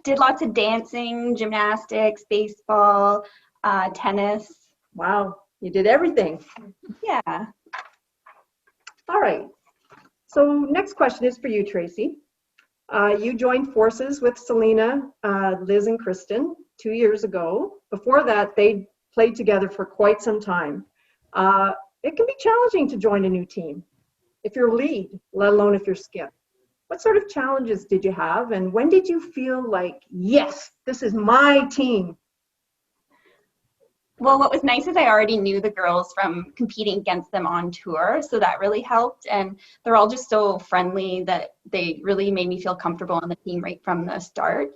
Did lots of dancing, gymnastics, baseball, tennis. Wow, you did everything. Yeah. All right. So next question is for you, Tracy. You joined forces with Selena, Liz, and Kristen 2 years ago. Before that, they played together for quite some time. It can be challenging to join a new team if you're lead, let alone if you're skip. What sort of challenges did you have, and when did you feel like, yes, this is my team? Well, what was nice is I already knew the girls from competing against them on tour, so that really helped. And they're all just so friendly that they really made me feel comfortable on the team right from the start.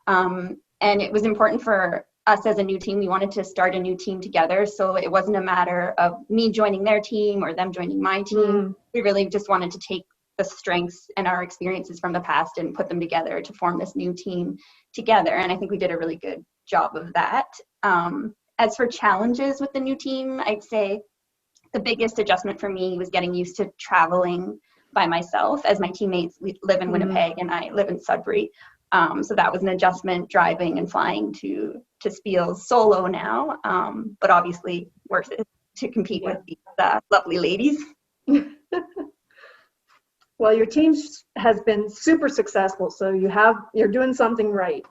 And it was important for us as a new team. We wanted to start a new team together, so it wasn't a matter of me joining their team or them joining my team. We really just wanted to take the strengths and our experiences from the past and put them together to form this new team together. And I think we did a really good job of that. As for challenges with the new team, I'd say the biggest adjustment for me was getting used to traveling by myself, as my teammates live in Winnipeg and I live in Sudbury. So that was an adjustment, driving and flying to Spiels solo now, but obviously worth it to compete with these lovely ladies. Well, your team has been super successful, so you're doing something right.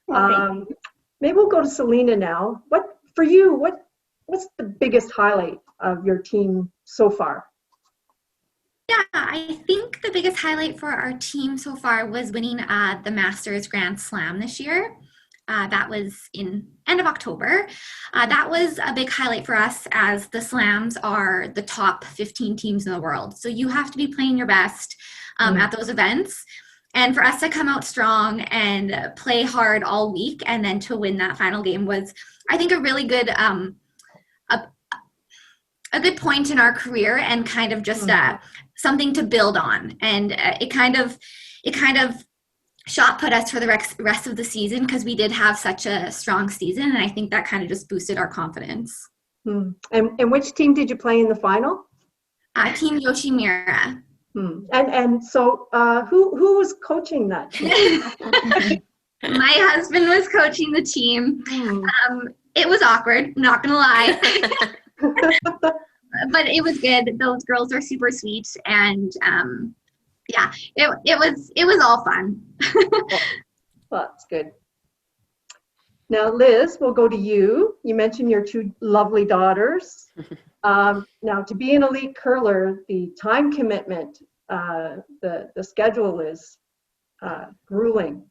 Maybe we'll go to Selena now. For you, what's the biggest highlight of your team so far? Yeah, I think the biggest highlight for our team so far was winning the Masters Grand Slam this year. That was in end of October. That was a big highlight for us, as the slams are the top 15 teams in the world. So you have to be playing your best at those events. And for us to come out strong and play hard all week and then to win that final game was, I think, a really good a good point in our career, and kind of just something to build on. And it kind of shot put us for the rest of the season, because we did have such a strong season, and I think that kind of just boosted our confidence. And which team did you play in the final? Team Yoshimura. And so who was coaching that team? My husband was coaching the team. It was awkward, not gonna lie. But it was good. Those girls are super sweet, and yeah, it was all fun. Well, that's good. Now, Liz, we'll go to you. You mentioned your two lovely daughters. Now, to be an elite curler, the time commitment, the schedule is grueling.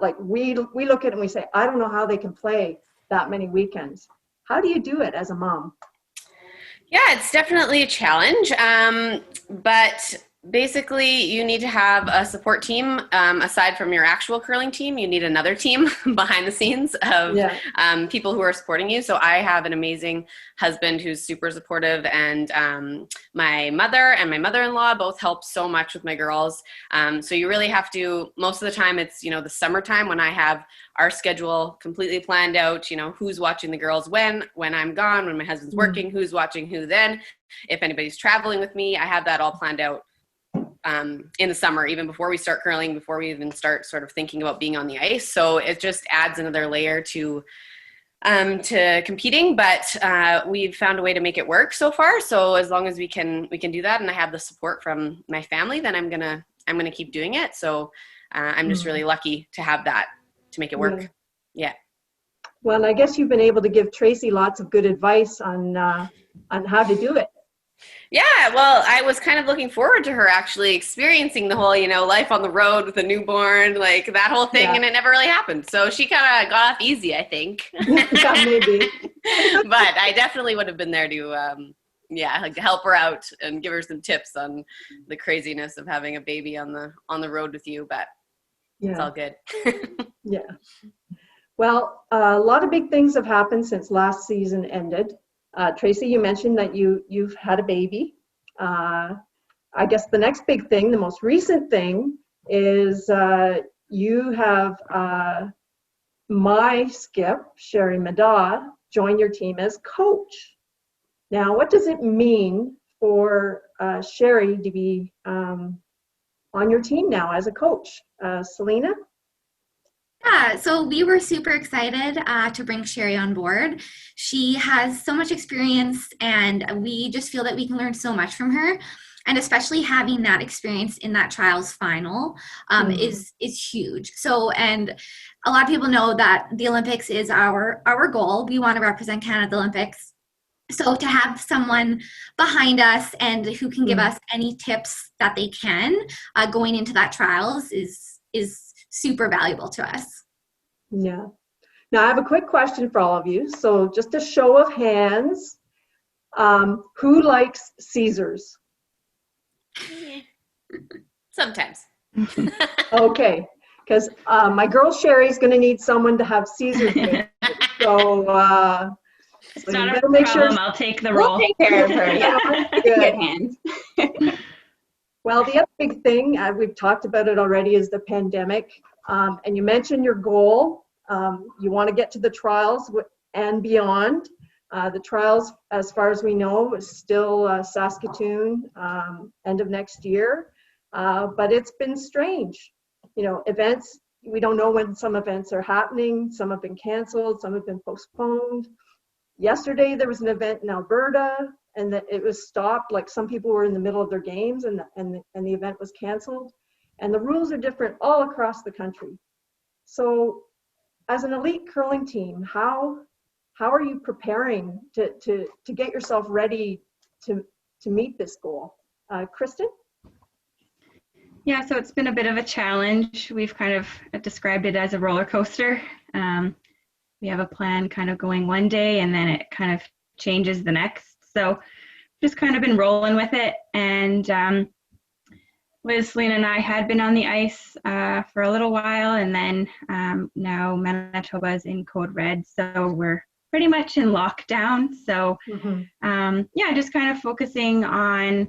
Like we look at it and we say, I don't know how they can play that many weekends. How do you do it as a mom? Yeah, it's definitely a challenge, but basically you need to have a support team. Aside from your actual curling team, you need another team behind the scenes of people who are supporting you. So I have an amazing husband who's super supportive, and my mother and my mother-in-law both help so much with my girls. So you really have to, most of the time it's, the summertime when I have our schedule completely planned out, who's watching the girls when I'm gone, when my husband's working, who's watching who then. If anybody's traveling with me, I have that all planned out in the summer, even before we start curling, before we even start sort of thinking about being on the ice. So it just adds another layer to competing, but we've found a way to make it work so far. So as long as we can do that, and I have the support from my family, then I'm gonna keep doing it. So I'm just really lucky to have that to make it work. Yeah. Well, and I guess you've been able to give Tracy lots of good advice on how to do it. Yeah, well, I was kind of looking forward to her actually experiencing the whole, life on the road with a newborn, like that whole thing, and it never really happened. So she kind of got off easy, I think. Yeah, maybe. But I definitely would have been there to, to help her out and give her some tips on the craziness of having a baby on the road with you. But it's all good. Yeah. Well, a lot of big things have happened since last season ended. Tracy, you mentioned that you've had a baby. I guess the next big thing, the most recent thing, is you have my skip, Sherry Madaw, join your team as coach. Now, what does it mean for Sherry to be on your team now as a coach? Selena? Yeah, so we were super excited to bring Sherry on board. She has so much experience, and we just feel that we can learn so much from her. And especially having that experience in that trials final is huge. So, and a lot of people know that the Olympics is our goal. We want to represent Canada at the Olympics. So to have someone behind us and who can give us any tips that they can going into that trials is super valuable to us. Yeah. Now I have a quick question for all of you. So just a show of hands. Who likes Caesars? Sometimes. Okay, because my girl Sherry's going to need someone to have Caesars with. So, It's so not you a better make problem. sure. I'll take the We'll role. take care of her. Yeah. Good hands. Well, the other big thing, we've talked about it already, is the pandemic. And you mentioned your goal. You want to get to the trials and beyond. The trials, as far as we know, is still Saskatoon, end of next year. But it's been strange. You know, events, we don't know when some events are happening. Some have been canceled, some have been postponed. Yesterday, there was an event in Alberta, and it was stopped. Like, some people were in the middle of their games, and the event was canceled. And the rules are different all across the country. So, as an elite curling team, how are you preparing to get yourself ready to meet this goal? Kristen? Yeah, so it's been a bit of a challenge. We've kind of described it as a roller coaster. We have a plan kind of going one day, and then it kind of changes the next. So just kind of been rolling with it. And Liz, Selena, and I had been on the ice for a little while, and then now Manitoba is in code red, so we're pretty much in lockdown. So yeah, just kind of focusing on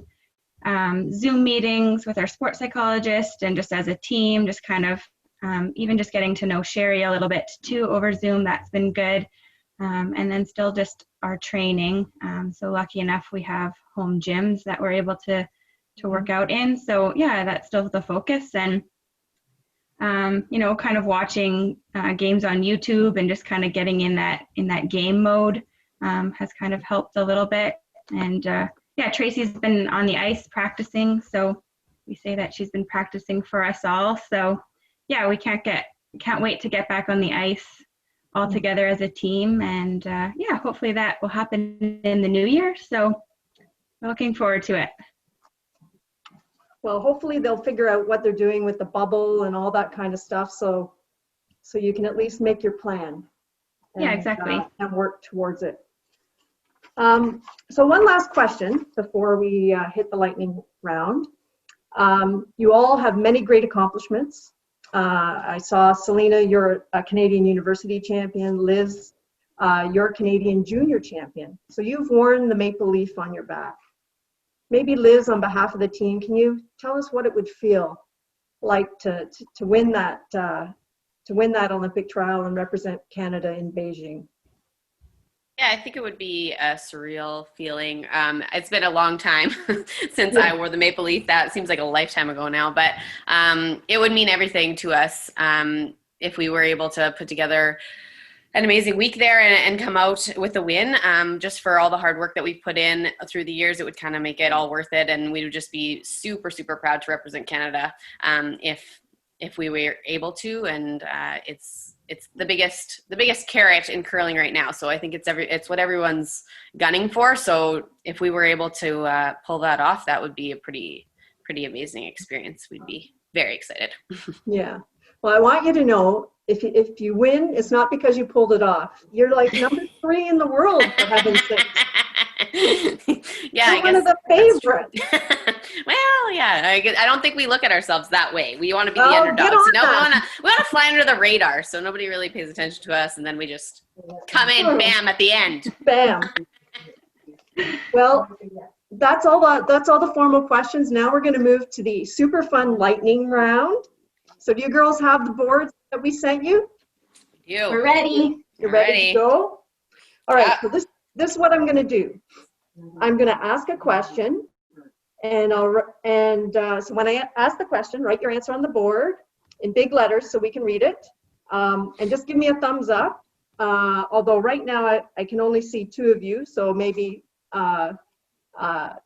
Zoom meetings with our sports psychologist, and just as a team, just kind of even just getting to know Sherry a little bit too over Zoom. That's been good. And then still just our training. So lucky enough, we have home gyms that we're able to work out in. So yeah, that's still the focus. And you know, kind of watching games on YouTube and just kind of getting in that game mode has kind of helped a little bit. And yeah, Tracy's been on the ice practicing, so we say that she's been practicing for us all. So yeah, we can't wait to get back on the ice all together as a team. And yeah, hopefully that will happen in the new year. So we're looking forward to it. Well, hopefully they'll figure out what they're doing with the bubble and all that kind of stuff, so you can at least make your plan. Yeah, exactly. And work towards it. So one last question before we hit the lightning round. You all have many great accomplishments. I saw, Selena, you're a Canadian University champion. Liz, you're a Canadian junior champion. So you've worn the maple leaf on your back. Maybe Liz, on behalf of the team, can you tell us what it would feel like to win that Olympic trial and represent Canada in Beijing? Yeah, I think it would be a surreal feeling. It's been a long time since I wore the maple leaf. That seems like a lifetime ago now, but it would mean everything to us if we were able to put together an amazing week there and come out with a win. Just for all the hard work that we've put in through the years, it would kind of make it all worth it, and we would just be super, super proud to represent Canada if we were able to. And it's the biggest carrot in curling right now. So I think it's what everyone's gunning for. So if we were able to pull that off, that would be a pretty amazing experience. We'd be very excited. Yeah. Well, I want you to know, if you win, it's not because you pulled it off. You're like number 3 in the world, for heaven's sakes. Yeah, You're one of the favorites. Well, yeah, I don't think we look at ourselves that way. We want to be the underdogs. We want to fly under the radar, so nobody really pays attention to us, and then we just come in, bam, at the end. Bam. Well, that's all the formal questions. Now we're going to move to the super fun lightning round. So do you girls have the boards that we sent you? We're ready. You're ready to go? All right, so this is what I'm going to do. I'm going to ask a question, and so when I ask the question, write your answer on the board in big letters so we can read it, and just give me a thumbs up. Although right now I can only see 2 of you, so maybe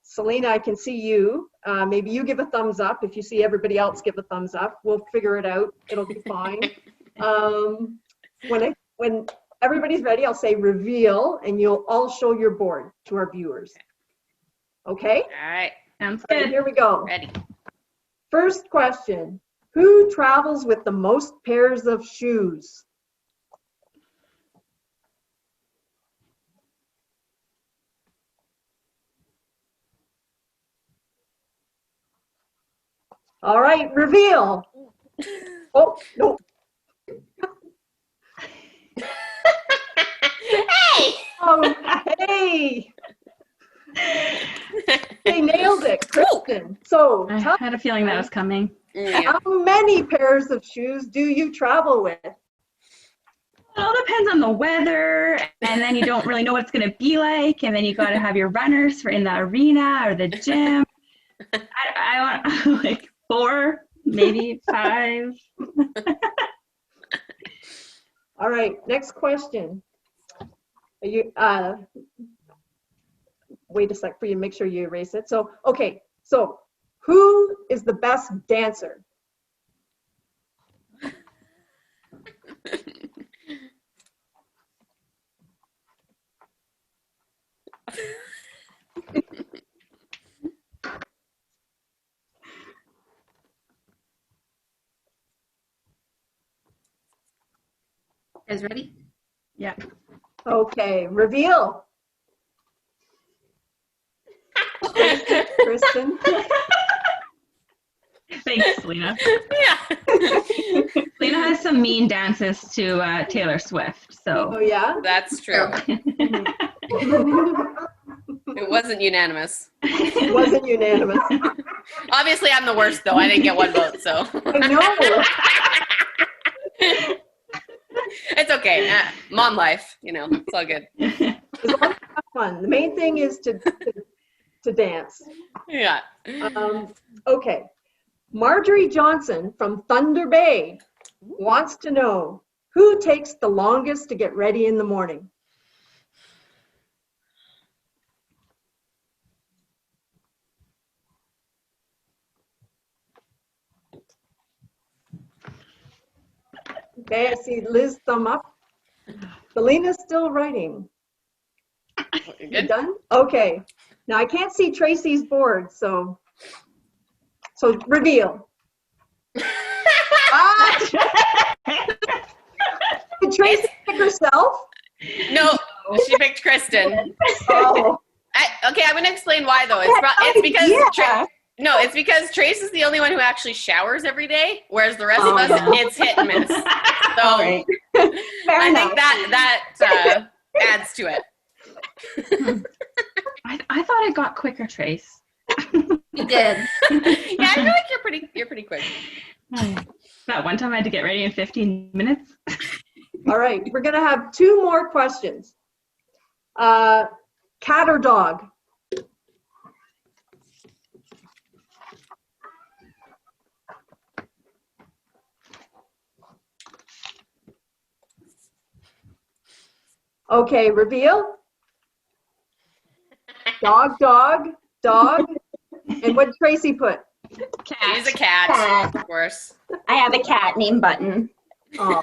Selena, I can see you. Maybe you give a thumbs up. If you see everybody else give a thumbs up, we'll figure it out. It'll be fine. When everybody's ready, I'll say reveal, and you'll all show your board to our viewers. Okay? All right. Sounds good. Here we go. Ready. First question. Who travels with the most pairs of shoes? All right, reveal. Oh, no. Hey! Oh, hey! They nailed it, Kristen. So, I had a feeling that was coming. How many pairs of shoes do you travel with? It all depends on the weather, and then you don't really know what it's going to be like, and then you got to have your runners for in the arena or the gym. I want like 4, maybe 5. All right, next question. Are you wait a sec for you to make sure you erase it. So, okay, so who is the best dancer? Guys ready? Yeah. Okay, reveal. Kristen. Thanks, Selena. Yeah. Selena has some mean dances to Taylor Swift, so. Oh, yeah? That's true. It wasn't unanimous. It wasn't unanimous. Obviously, I'm the worst, though. I didn't get 1 vote, so. I know. It's okay. Mom life, it's all good. As long as you have fun. The main thing is to dance. Yeah. Okay. Marjorie Johnson from Thunder Bay wants to know who takes the longest to get ready in the morning. Okay, I see Liz thumb up. Selena's still writing. You done? Okay. Now I can't see Tracy's board, so reveal. Did Tracy pick herself? No, she picked Kristen. Oh. Okay, I'm gonna explain why though. It's because it's because Trace is the only one who actually showers every day, whereas the rest of us, it's hit and miss. So Right. I think that adds to it. I thought I got quicker, Trace. You did. Yeah, I feel like you're pretty quick. That one time I had to get ready in 15 minutes. All right, we're gonna have 2 more questions. Cat or dog? Okay, reveal. Dog. And what did Tracy put? Cat. He's a cat, of course. I have a cat named Button. Oh,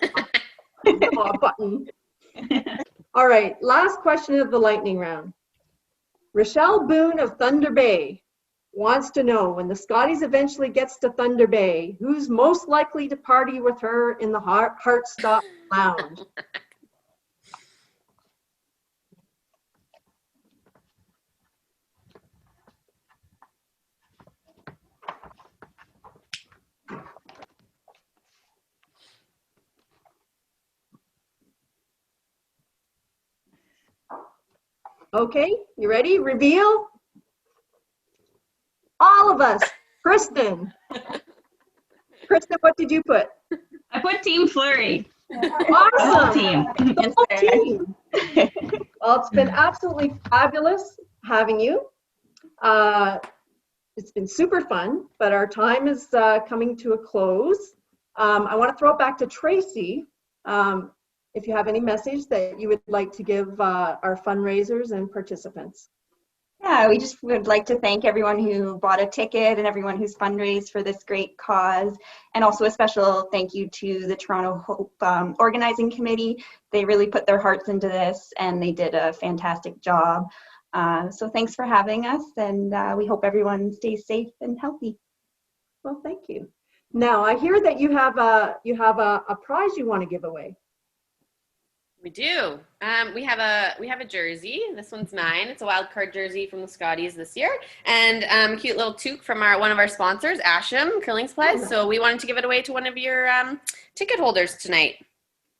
Button. All right, last question of the lightning round. Rochelle Boone of Thunder Bay wants to know, when the Scotties eventually gets to Thunder Bay, who's most likely to party with her in the Heartstop Lounge? Okay, you ready? Reveal. All of us. Kristen. Kristen, what did you put? I put Team Flurry. Awesome. Team. The whole team. Well, it's been absolutely fabulous having you. It's been super fun, but our time is coming to a close. I want to throw it back to Tracy. If you have any message that you would like to give our fundraisers and participants. Yeah, we just would like to thank everyone who bought a ticket and everyone who's fundraised for this great cause. And also a special thank you to the Toronto Hope Organizing Committee. They really put their hearts into this and they did a fantastic job. So thanks for having us, and we hope everyone stays safe and healthy. Well, thank you. Now, I hear that you have a prize you want to give away. We do. We have a jersey. This one's mine. It's a wild card jersey from the Scotties this year, and a cute little toque from one of our sponsors, Asham Curling Supplies. So we wanted to give it away to one of your ticket holders tonight.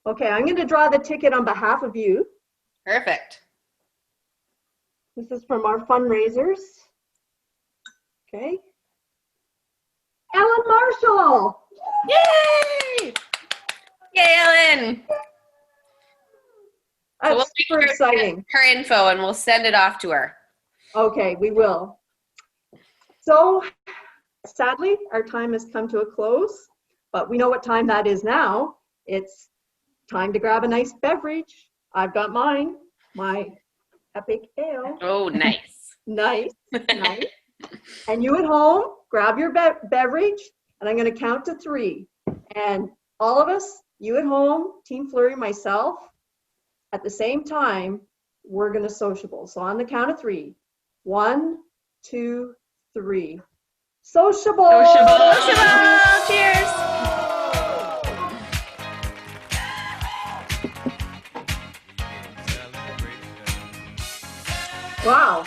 Okay, I'm going to draw the ticket on behalf of you. Perfect. This is from our fundraisers. Okay. Ellen Marshall. Yay! Yay, Ellen! That's so we'll super exciting. Her info and we'll send it off to her. Okay, we will. So sadly, our time has come to a close, but we know what time that is now. It's time to grab a nice beverage. I've got mine, my Epic Ale. Oh, nice. Nice. And you at home, grab your beverage, and I'm going to count to 3. And all of us, you at home, Team Flurry, myself, at the same time, we're going to sociable. So on the count of 3. 1, 2, 3. Sociable! Sociable! Sociable! Cheers! Wow.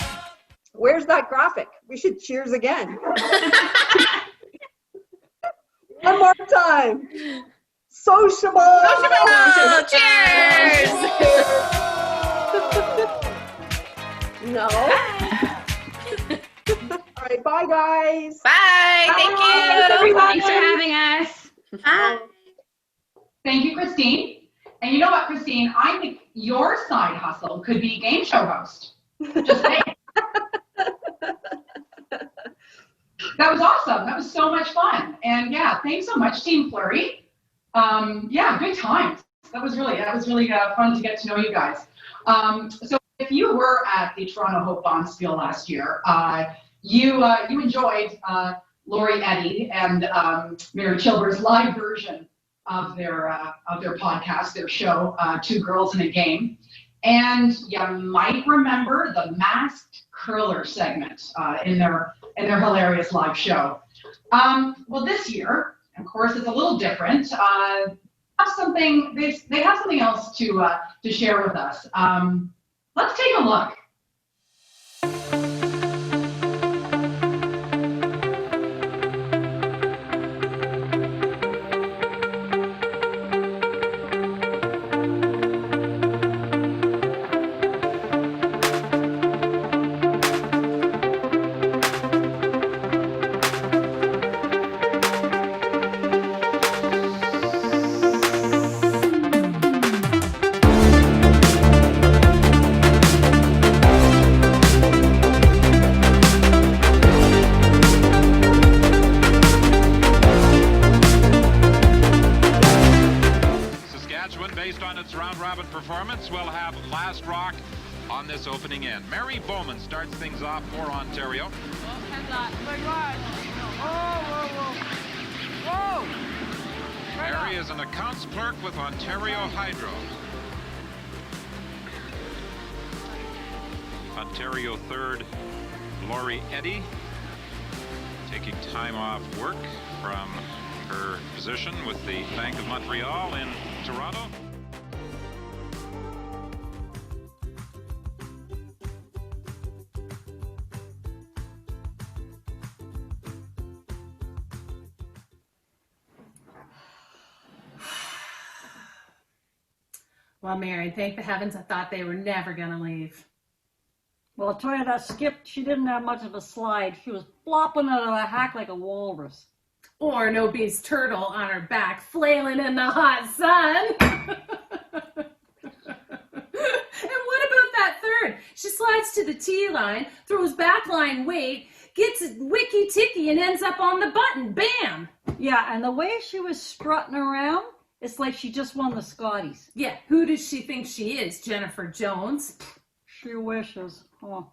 Where's that graphic? We should cheers again. One more time. Sociable! Sociable! Cheers! No. All right, bye guys. Bye. Thank you. Thanks, everybody. Thanks for having us. Bye. Thank you, Christine. And you know what, Christine? I think your side hustle could be game show host. Just saying. That was awesome. That was so much fun. And yeah, thanks so much, Team Flurry. Yeah, good times. That was really fun to get to know you guys. So if you were at the Toronto Hope Bonspiel last year, you enjoyed Lori Eddy and Mary Chilber's live version of their podcast, their show, Two Girls in a Game. And you might remember the masked curler segment in their hilarious live show. Well, this year, of course, it's a little different. They have something else to share with us. Let's take a look. Performance will have Last Rock on this opening end. Mary Bowman starts things off for Ontario. Mary is an accounts clerk with Ontario Hydro. Ontario third, Lori Eddy, taking time off work from her position with the Bank of Montreal in Toronto. Well, Mary, thank the heavens I thought they were never going to leave. Well, I'll tell you that Skip, she didn't have much of a slide. She was flopping out of the hack like a walrus. Or an obese turtle on her back, flailing in the hot sun. And what about that third? She slides to the tee line, throws backline weight, gets it wicky-ticky, and ends up on the button. Bam! Yeah, and the way she was strutting around, it's like she just won the Scotties. Yeah, who does she think she is, Jennifer Jones? She wishes. Oh.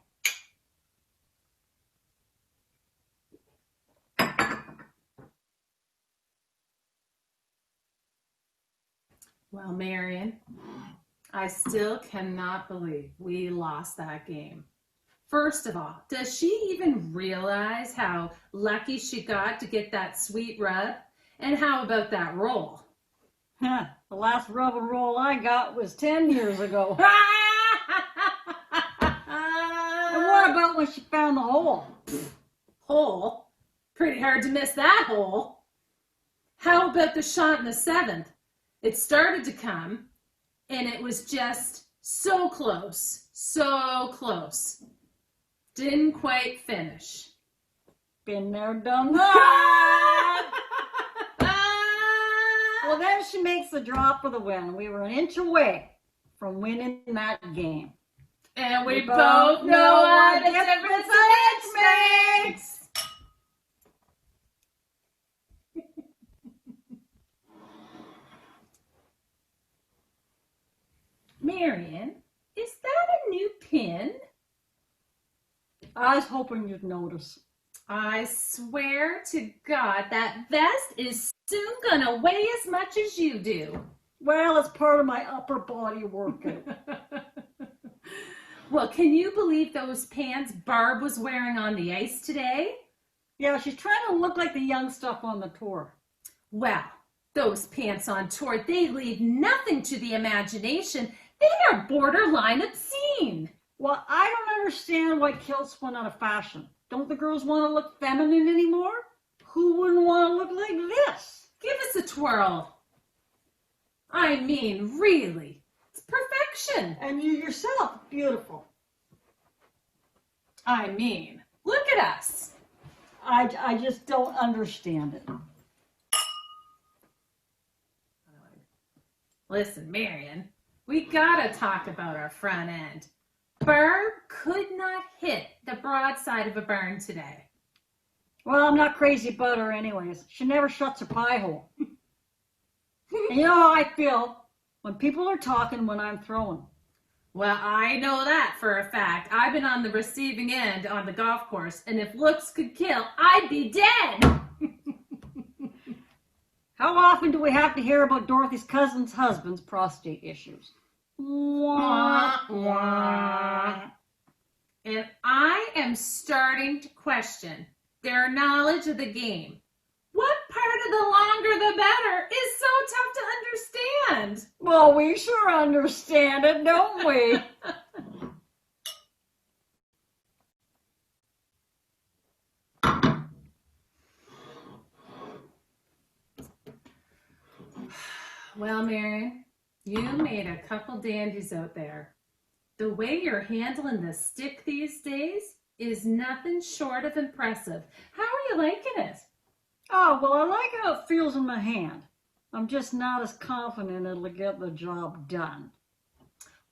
Well, Marion, I still cannot believe we lost that game. First of all, does she even realize how lucky she got to get that sweet rub? And how about that roll? The last rub and roll I got was 10 years ago. And what about when she found the hole? Hole? Pretty hard to miss that hole. How about the shot in the seventh? It started to come, and it was just so close, so close. Didn't quite finish. Been there, done that. Well, then she makes the draw for the win. We were an inch away from winning that game. And we both know what the difference it makes. Marion, is that a new pin? I was hoping you'd notice. I swear to God, that vest is soon gonna weigh as much as you do. Well, it's part of my upper body workout. Well, can you believe those pants Barb was wearing on the ice today? Yeah, she's trying to look like the young stuff on the tour. Well, those pants on tour, they leave nothing to the imagination. They are borderline obscene. Well, I don't understand why kilts went out of fashion. Don't the girls want to look feminine anymore? Who wouldn't want to look like this? Give us a twirl. I mean, really, it's perfection. And you yourself, beautiful. I mean, look at us. I just don't understand it. Listen, Marion, we gotta talk about our front end. Barb could not hit the broadside of a barn today. Well, I'm not crazy about her anyways. She never shuts her pie hole. And you know how I feel when people are talking when I'm throwing. Well, I know that for a fact. I've been on the receiving end on the golf course, and if looks could kill, I'd be dead. How often do we have to hear about Dorothy's cousin's husband's prostate issues? Wah, wah. And I am starting to question their knowledge of the game. What part of the longer the better is so tough to understand? Well, we sure understand it, don't we? Well, Marion, you made a couple dandies out there. The way you're handling the stick these days is nothing short of impressive. How are you liking it? Oh, well, I like how it feels in my hand. I'm just not as confident it'll get the job done.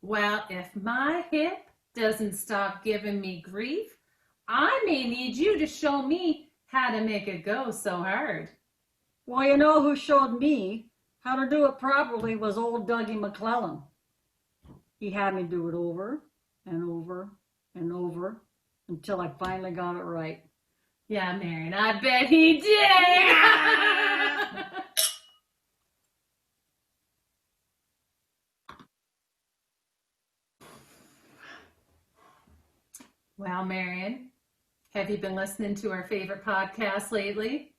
Well, if my hip doesn't stop giving me grief, I may need you to show me how to make it go so hard. Well, you know who showed me how to do it properly was old Dougie McClellan. He had me do it over and over and over until I finally got it right. Yeah, Marion, I bet he did. Well, Marion, have you been listening to our favorite podcast lately?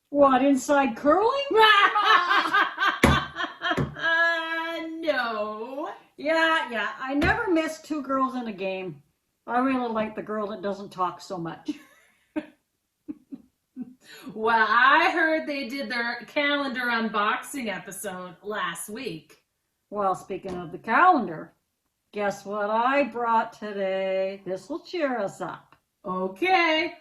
What, Inside Curling? No. Yeah, I never miss two girls in a game. I really like the girl that doesn't talk so much. Well, I heard they did their calendar unboxing episode last week. Well, speaking of the calendar, Guess what I brought today? This will cheer us up. Okay.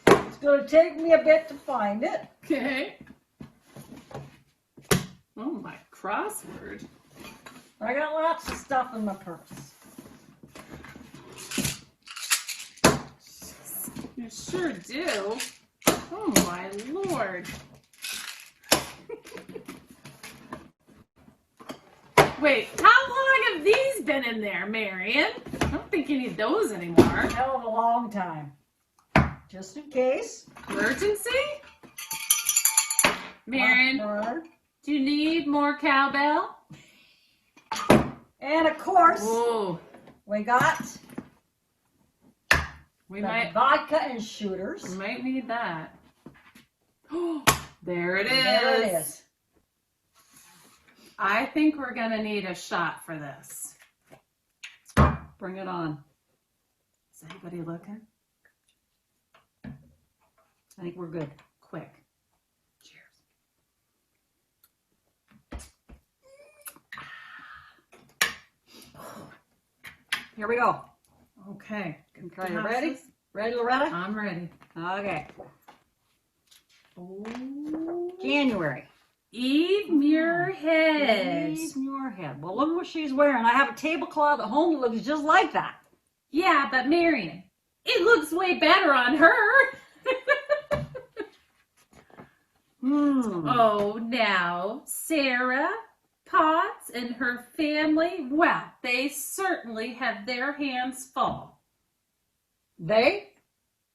It's going to take me a bit to find it. Okay. Oh, my crossword. I got lots of stuff in my purse. You sure do. Oh, my Lord. Wait, how long have these been in there, Marion? I don't think you need those anymore. Hell of a long time. Just in case. Emergency? Marion, do you need more cowbell? And of course, Whoa. we got We the might vodka and shooters. We might need that. There it is. There it is. I think we're gonna need a shot for this. Bring it on. Is anybody looking? I think we're good. Quick. Cheers. Here we go. Okay. Okay, you ready? Ready, Loretta? I'm ready. Okay. Oh. January. Eve Muirhead. Eve Muirhead. Well, look what she's wearing. I have a tablecloth at home that looks just like that. Yeah, but Marion, it looks way better on her. Oh, now, Sarah Potts and her family, well, they certainly have their hands full. They?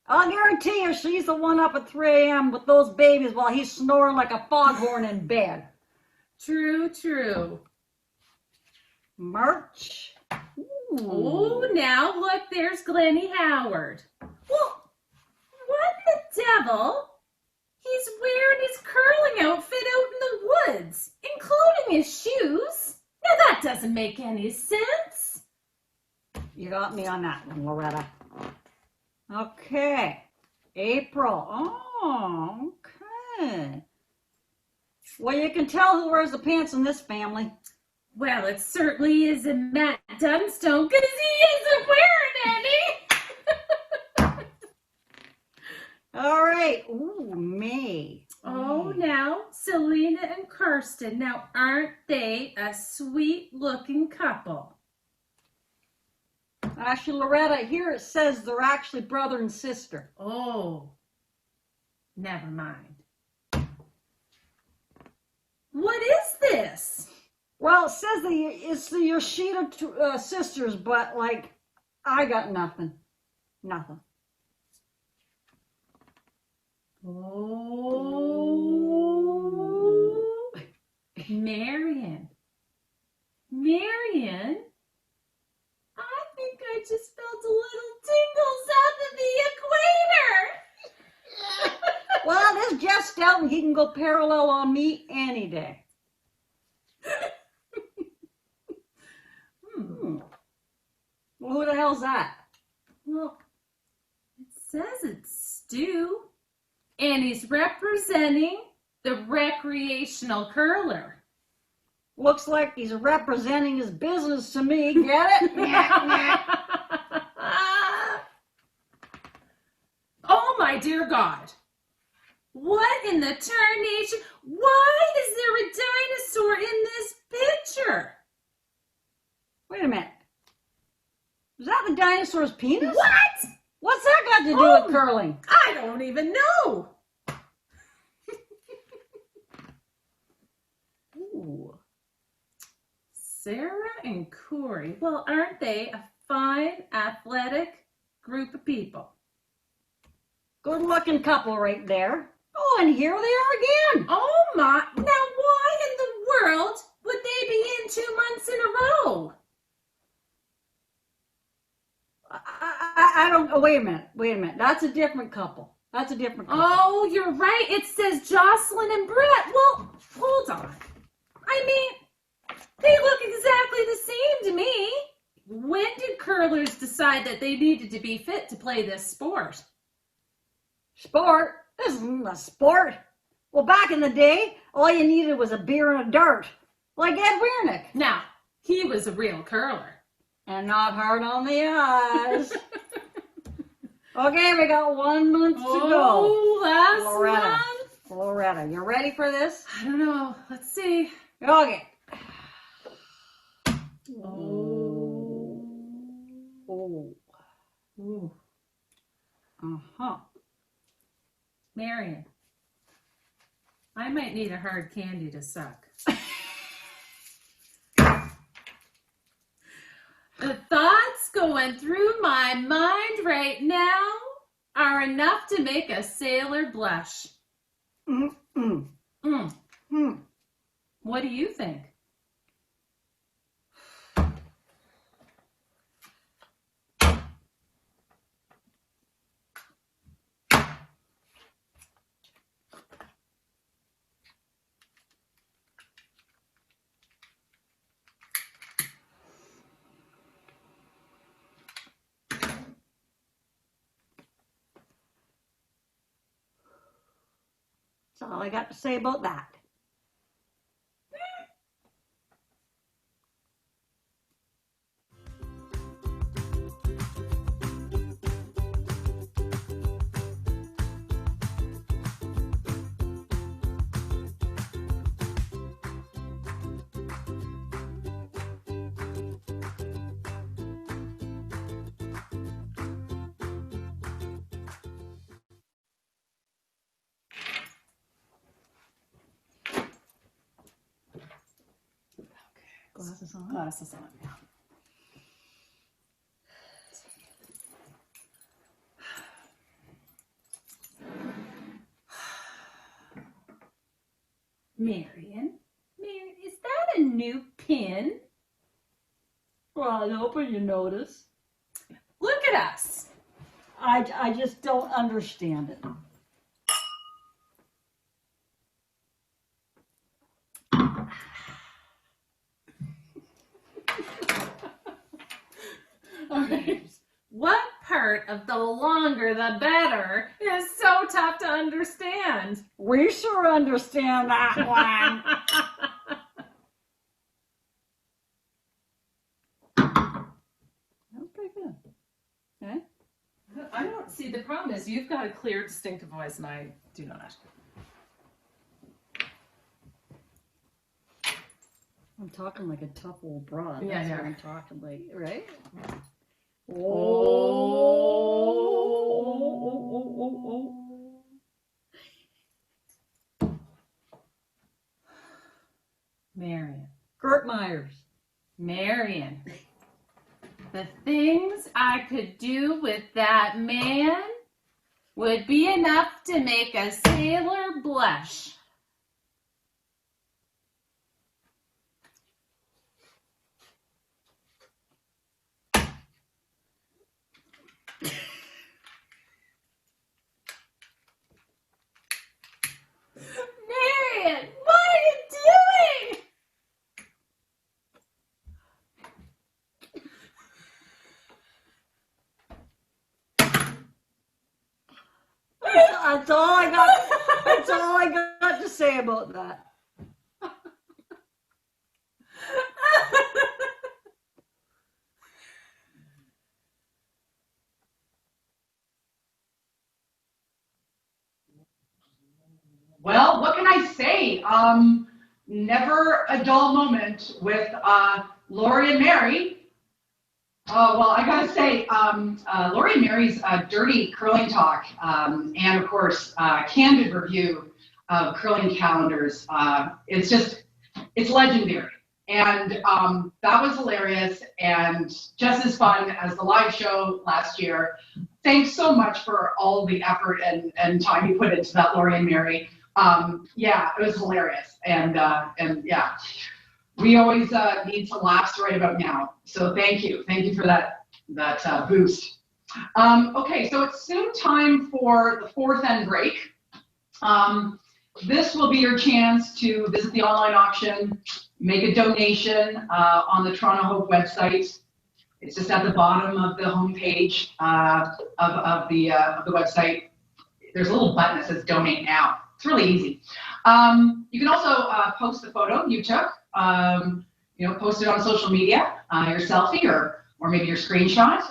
I'll guarantee you she's the one up at 3 a.m. with those babies while he's snoring like a foghorn in bed. True, true. March. Oh, now look, there's Glennie Howard. Well, what the devil? He's wearing his curling outfit out in the woods, including his shoes. Now that doesn't make any sense. You got me on that one, Loretta. Okay. April. Oh, okay. Well, you can tell who wears the pants in this family. Well, it certainly isn't Matt Dunstone, because he isn't wearing any. All right. Ooh, May. Oh, now, Selena and Kirsten. Now, aren't they a sweet-looking couple? Actually, Loretta, here it says they're actually brother and sister. Oh, never mind. What is this? Well, it says that it's the Yoshida sisters, but, like, I got nothing. Nothing. Oh, Marion. Marion? I think I just felt a little tingles up of the equator. Well, this Jeff Stelton, he can go parallel on me any day. Well, who the hell's that? Well, it says it's Stu. And he's representing the recreational curler. Looks like he's representing his business to me. Get it? Oh my dear God. What in the tarnation? Why is there a dinosaur in this picture? Wait a minute. Is that the dinosaur's penis? What? What's that got to do with curling? I don't even know. Ooh. Sarah and Corey. Well, aren't they a fine, athletic group of people? Good looking couple right there. Oh, and here they are again. Oh my. Now, why in the world would they be in 2 months in a row? I don't, oh, wait a minute. That's a different couple. That's a different couple. Oh, you're right. It says Jocelyn and Brett. Well, hold on. I mean, they look exactly the same to me. When did curlers decide that they needed to be fit to play this sport? Sport? This isn't a sport. Well, back in the day, all you needed was a beer and a dart. Like Ed Weirnick. Now, he was a real curler. And not hard on the eyes. Okay, we got 1 month to go. Oh, last Loretta. one. Loretta, you ready for this? I don't know. Let's see. Okay. Oh. Oh. Ooh. Uh-huh. Marion, I might need a hard candy to suck. The thoughts going through my mind right now are enough to make a sailor blush. What do you think? That's all I got to say about that. Glasses on? Glasses on, yeah. Marion, is that a new pin? Well, I hope you notice. Look at us. I just don't understand it. What part of the longer the better is so tough to understand? We sure understand that one. That's pretty good. Okay. I don't see, the problem is you've got a clear, distinctive voice and I do not. I'm talking like a tough old broad. Yeah, That's yeah. what I'm talking like, right? Marion. Kurt Myers. Marion. The things I could do with that man would be enough to make a sailor blush. Marion, what are you doing? That's all I got. That's all I got to say about that. Well, what can I say? Never a dull moment with Lori and Mary. Oh, well, I gotta say, Lori and Mary's dirty curling talk, and of course, candid review of curling calendars. It's legendary. And that was hilarious and just as fun as the live show last year. Thanks so much for all the effort and time you put into that, Lori and Mary. Yeah, it was hilarious. And yeah, we always need some laughs right about now. So thank you. Thank you for that boost. Okay, so it's soon time for the fourth end break. This will be your chance to visit the online auction, make a donation on the Toronto Hope website. It's just at the bottom of the homepage of the website. there's a little button that says donate now. It's really easy. You can also post the photo you took, post it on social media, your selfie or maybe your screenshot.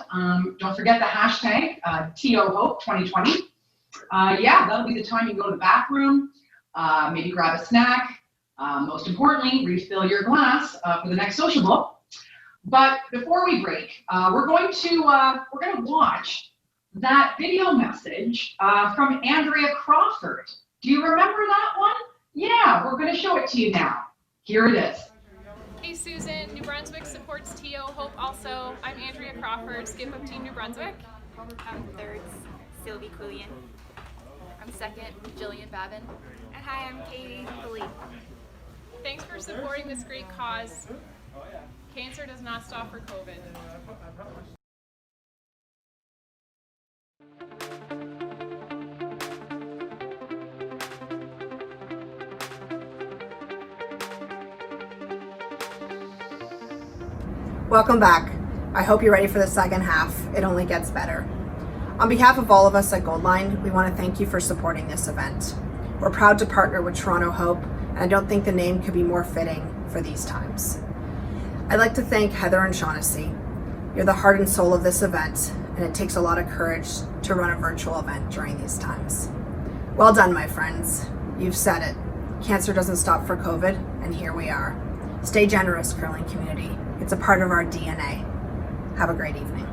Don't forget the hashtag TOHOPE2020. That'll be the time you go to the back room, maybe grab a snack. Most importantly, refill your glass for the next sociable. But before we break, we're going to watch that video message from Andrea Crawford. Do you remember that one? Yeah, we're going to show it to you now. Here it is. Hey Susan, New Brunswick supports TO Hope also. I'm Andrea Crawford, skip of Team New Brunswick. I'm third, Sylvie Quillian. I'm second, Jillian Babin. And hi, I'm Katie Philippe. Thanks for supporting this great cause. Cancer does not stop for COVID. Welcome back. I hope you're ready for the second half. It only gets better. On behalf of all of us at Goldline, we want to thank you for supporting this event. We're proud to partner with Toronto Hope, and I don't think the name could be more fitting for these times. I'd like to thank Heather and Shaughnessy. You're the heart and soul of this event, and it takes a lot of courage to run a virtual event during these times. Well done, my friends. You've said it. Cancer doesn't stop for COVID, and here we are. Stay generous, curling community. It's a part of our DNA. Have a great evening.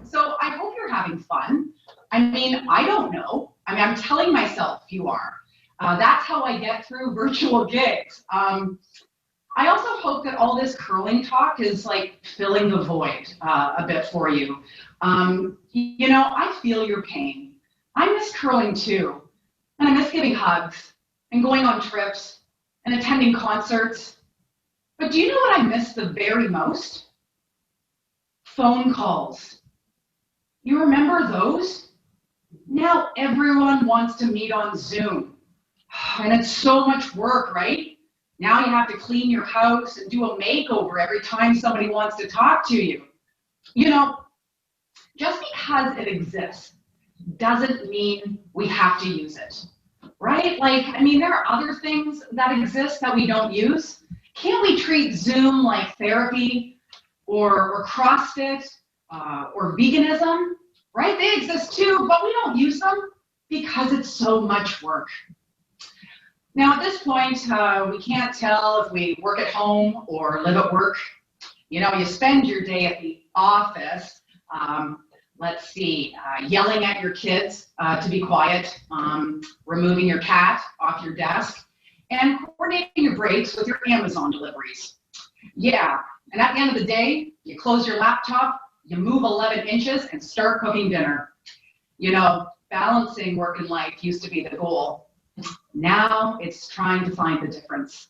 So I hope you're having fun. I mean, I don't know. I'm telling myself you are. That's how I get through virtual gigs. I also hope that all this curling talk is like filling the void a bit for you. I feel your pain. I miss curling too. And I miss giving hugs and going on trips and attending concerts. But do you know what I miss the very most? Phone calls. You remember those? Now everyone wants to meet on Zoom. And it's so much work, right? Now you have to clean your house and do a makeover every time somebody wants to talk to you. Just because it exists doesn't mean we have to use it, right? There are other things that exist that we don't use. Can't we treat Zoom like therapy or CrossFit or veganism, right? They exist too, but we don't use them because it's so much work. Now, at this point, we can't tell if we work at home or live at work. You spend your day at the office, yelling at your kids to be quiet, removing your cat off your desk, and coordinating your breaks with your Amazon deliveries. Yeah, and at the end of the day, you close your laptop, you move 11 inches and start cooking dinner. Balancing work and life used to be the goal. Now it's trying to find the difference.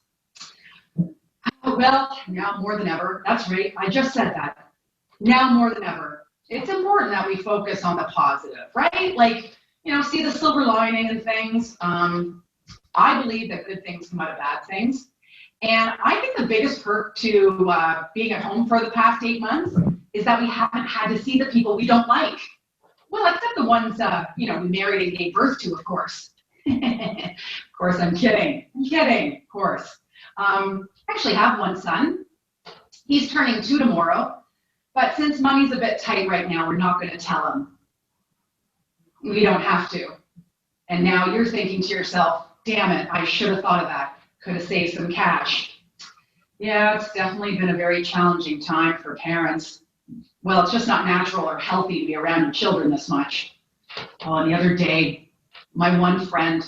Well, now more than ever, that's right, I just said that. Now more than ever, it's important that we focus on the positive, right? See the silver lining in things. I believe that good things come out of bad things. And I think the biggest perk to being at home for the past 8 months is that we haven't had to see the people we don't like. Well, except the ones, we married and gave birth to, of course. Of course, I'm kidding, of course. I actually have one son. He's turning 2 tomorrow. But since money's a bit tight right now, we're not going to tell him. We don't have to. And now you're thinking to yourself, damn it, I should have thought of that. Could have saved some cash. Yeah, it's definitely been a very challenging time for parents. Well, it's just not natural or healthy to be around your children this much. Oh, and the other day, my one friend,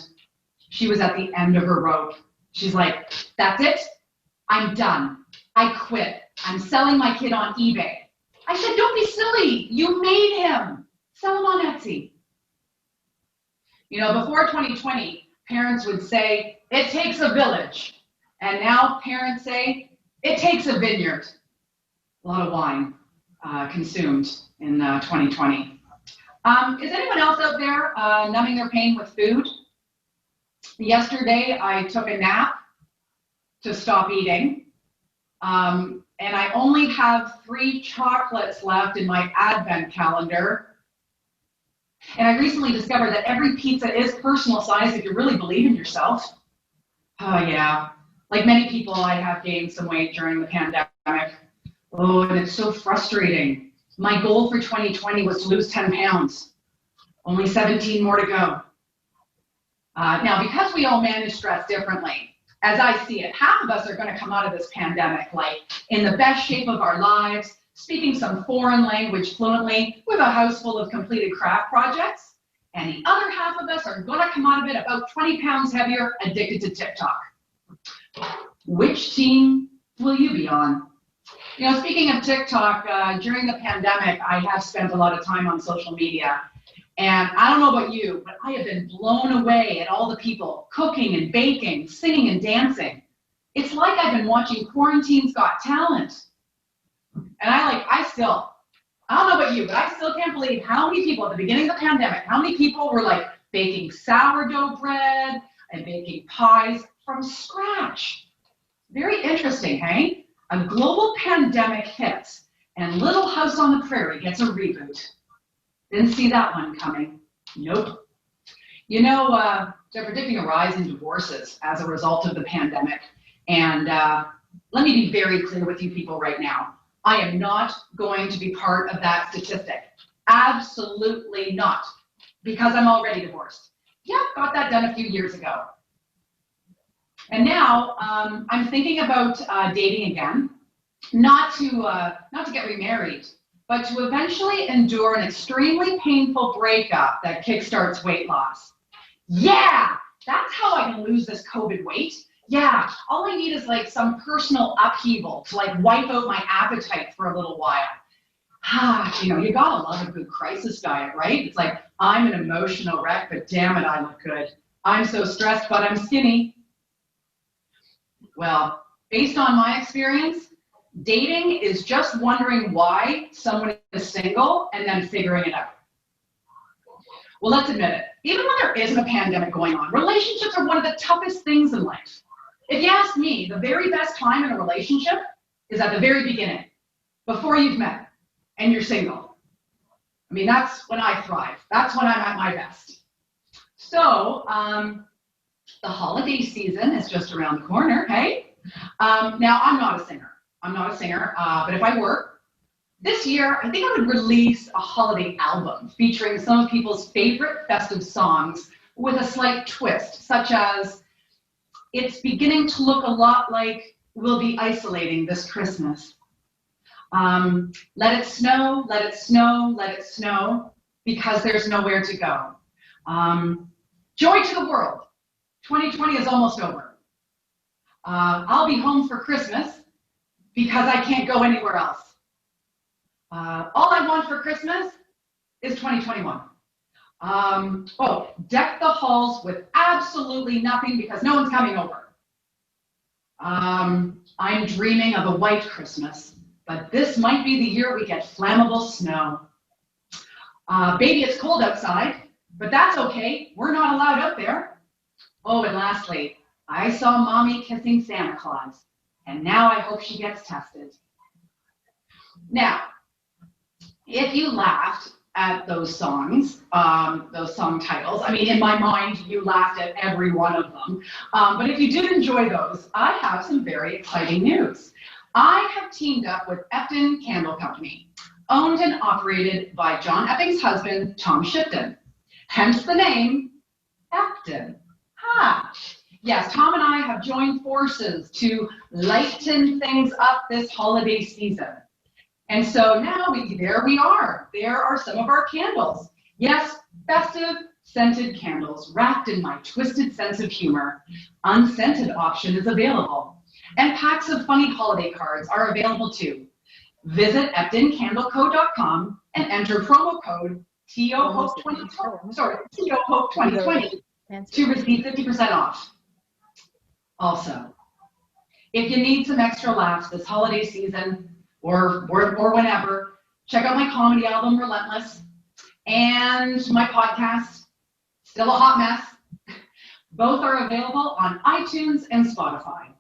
she was at the end of her rope. She's like, that's it? I'm done. I quit. I'm selling my kid on eBay. I said, don't be silly. You made him. Sell him on Etsy. Before 2020, parents would say, it takes a village. And now parents say, it takes a vineyard. A lot of wine consumed in 2020. Is anyone else out there numbing their pain with food? Yesterday, I took a nap to stop eating. And I only have 3 chocolates left in my advent calendar. And I recently discovered that every pizza is personal size if you really believe in yourself. Oh yeah, like many people, I have gained some weight during the pandemic. Oh, and it's so frustrating. My goal for 2020 was to lose 10 pounds. Only 17 more to go. Now, because we all manage stress differently, as I see it, half of us are going to come out of this pandemic like in the best shape of our lives, speaking some foreign language fluently with a house full of completed craft projects. And the other half of us are going to come out of it about 20 pounds heavier, addicted to TikTok. Which team will you be on? You know, speaking of TikTok, during the pandemic, I have spent a lot of time on social media. And I don't know about you, but I have been blown away at all the people cooking and baking, singing and dancing. It's like I've been watching Quarantine's Got Talent. And I don't know about you, but I still can't believe how many people at the beginning of the pandemic, how many people were like baking sourdough bread and baking pies from scratch. Very interesting, hey? A global pandemic hits and Little House on the Prairie gets a reboot. Didn't see that one coming. Nope. You know, they're predicting a rise in divorces as a result of the pandemic. And let me be very clear with you people right now. I am not going to be part of that statistic. Absolutely not. Because I'm already divorced. Yep, got that done a few years ago. And now I'm thinking about dating again, not to get remarried, but to eventually endure an extremely painful breakup that kickstarts weight loss. Yeah, that's how I can lose this COVID weight. Yeah, all I need is like some personal upheaval to like wipe out my appetite for a little while. You know, you gotta love a good crisis diet, right? It's like, I'm an emotional wreck, but damn it, I look good. I'm so stressed, but I'm skinny. Well, based on my experience, dating is just wondering why someone is single and then figuring it out. Well, let's admit it. Even when there isn't a pandemic going on, relationships are one of the toughest things in life. If you ask me, the very best time in a relationship is at the very beginning, before you've met and you're single. I mean, that's when I thrive. That's when I'm at my best. So, the holiday season is just around the corner, hey? Now, I'm not a singer, but if I were, this year, I think I would release a holiday album featuring some of people's favorite festive songs with a slight twist, such as, it's beginning to look a lot like we'll be isolating this Christmas. Let it snow, let it snow, let it snow, because there's nowhere to go. Joy to the world. 2020 is almost over. I'll be home for Christmas because I can't go anywhere else. All I want for Christmas is 2021. Deck the halls with absolutely nothing because no one's coming over. I'm dreaming of a white Christmas, but this might be the year we get flammable snow. Baby, it's cold outside, but that's okay. We're not allowed out there. Oh, and lastly, I saw Mommy kissing Santa Claus, and now I hope she gets tested. Now, if you laughed at those songs, those song titles, I mean, in my mind, you laughed at every one of them. But if you did enjoy those, I have some very exciting news. I have teamed up with Epton Candle Company, owned and operated by John Epping's husband, Tom Shipton. Hence the name, Epton. Yes, Tom and I have joined forces to lighten things up this holiday season. And so now there we are. There are some of our candles. Yes, festive, scented candles wrapped in my twisted sense of humor. Unscented option is available. And packs of funny holiday cards are available too. Visit EptonCandleCo.com and enter promo code TOHOPE2020 to receive 50% off. Also, if you need some extra laughs this holiday season or whenever, check out my comedy album, Relentless, and my podcast, Still a Hot Mess. Both are available on iTunes and Spotify.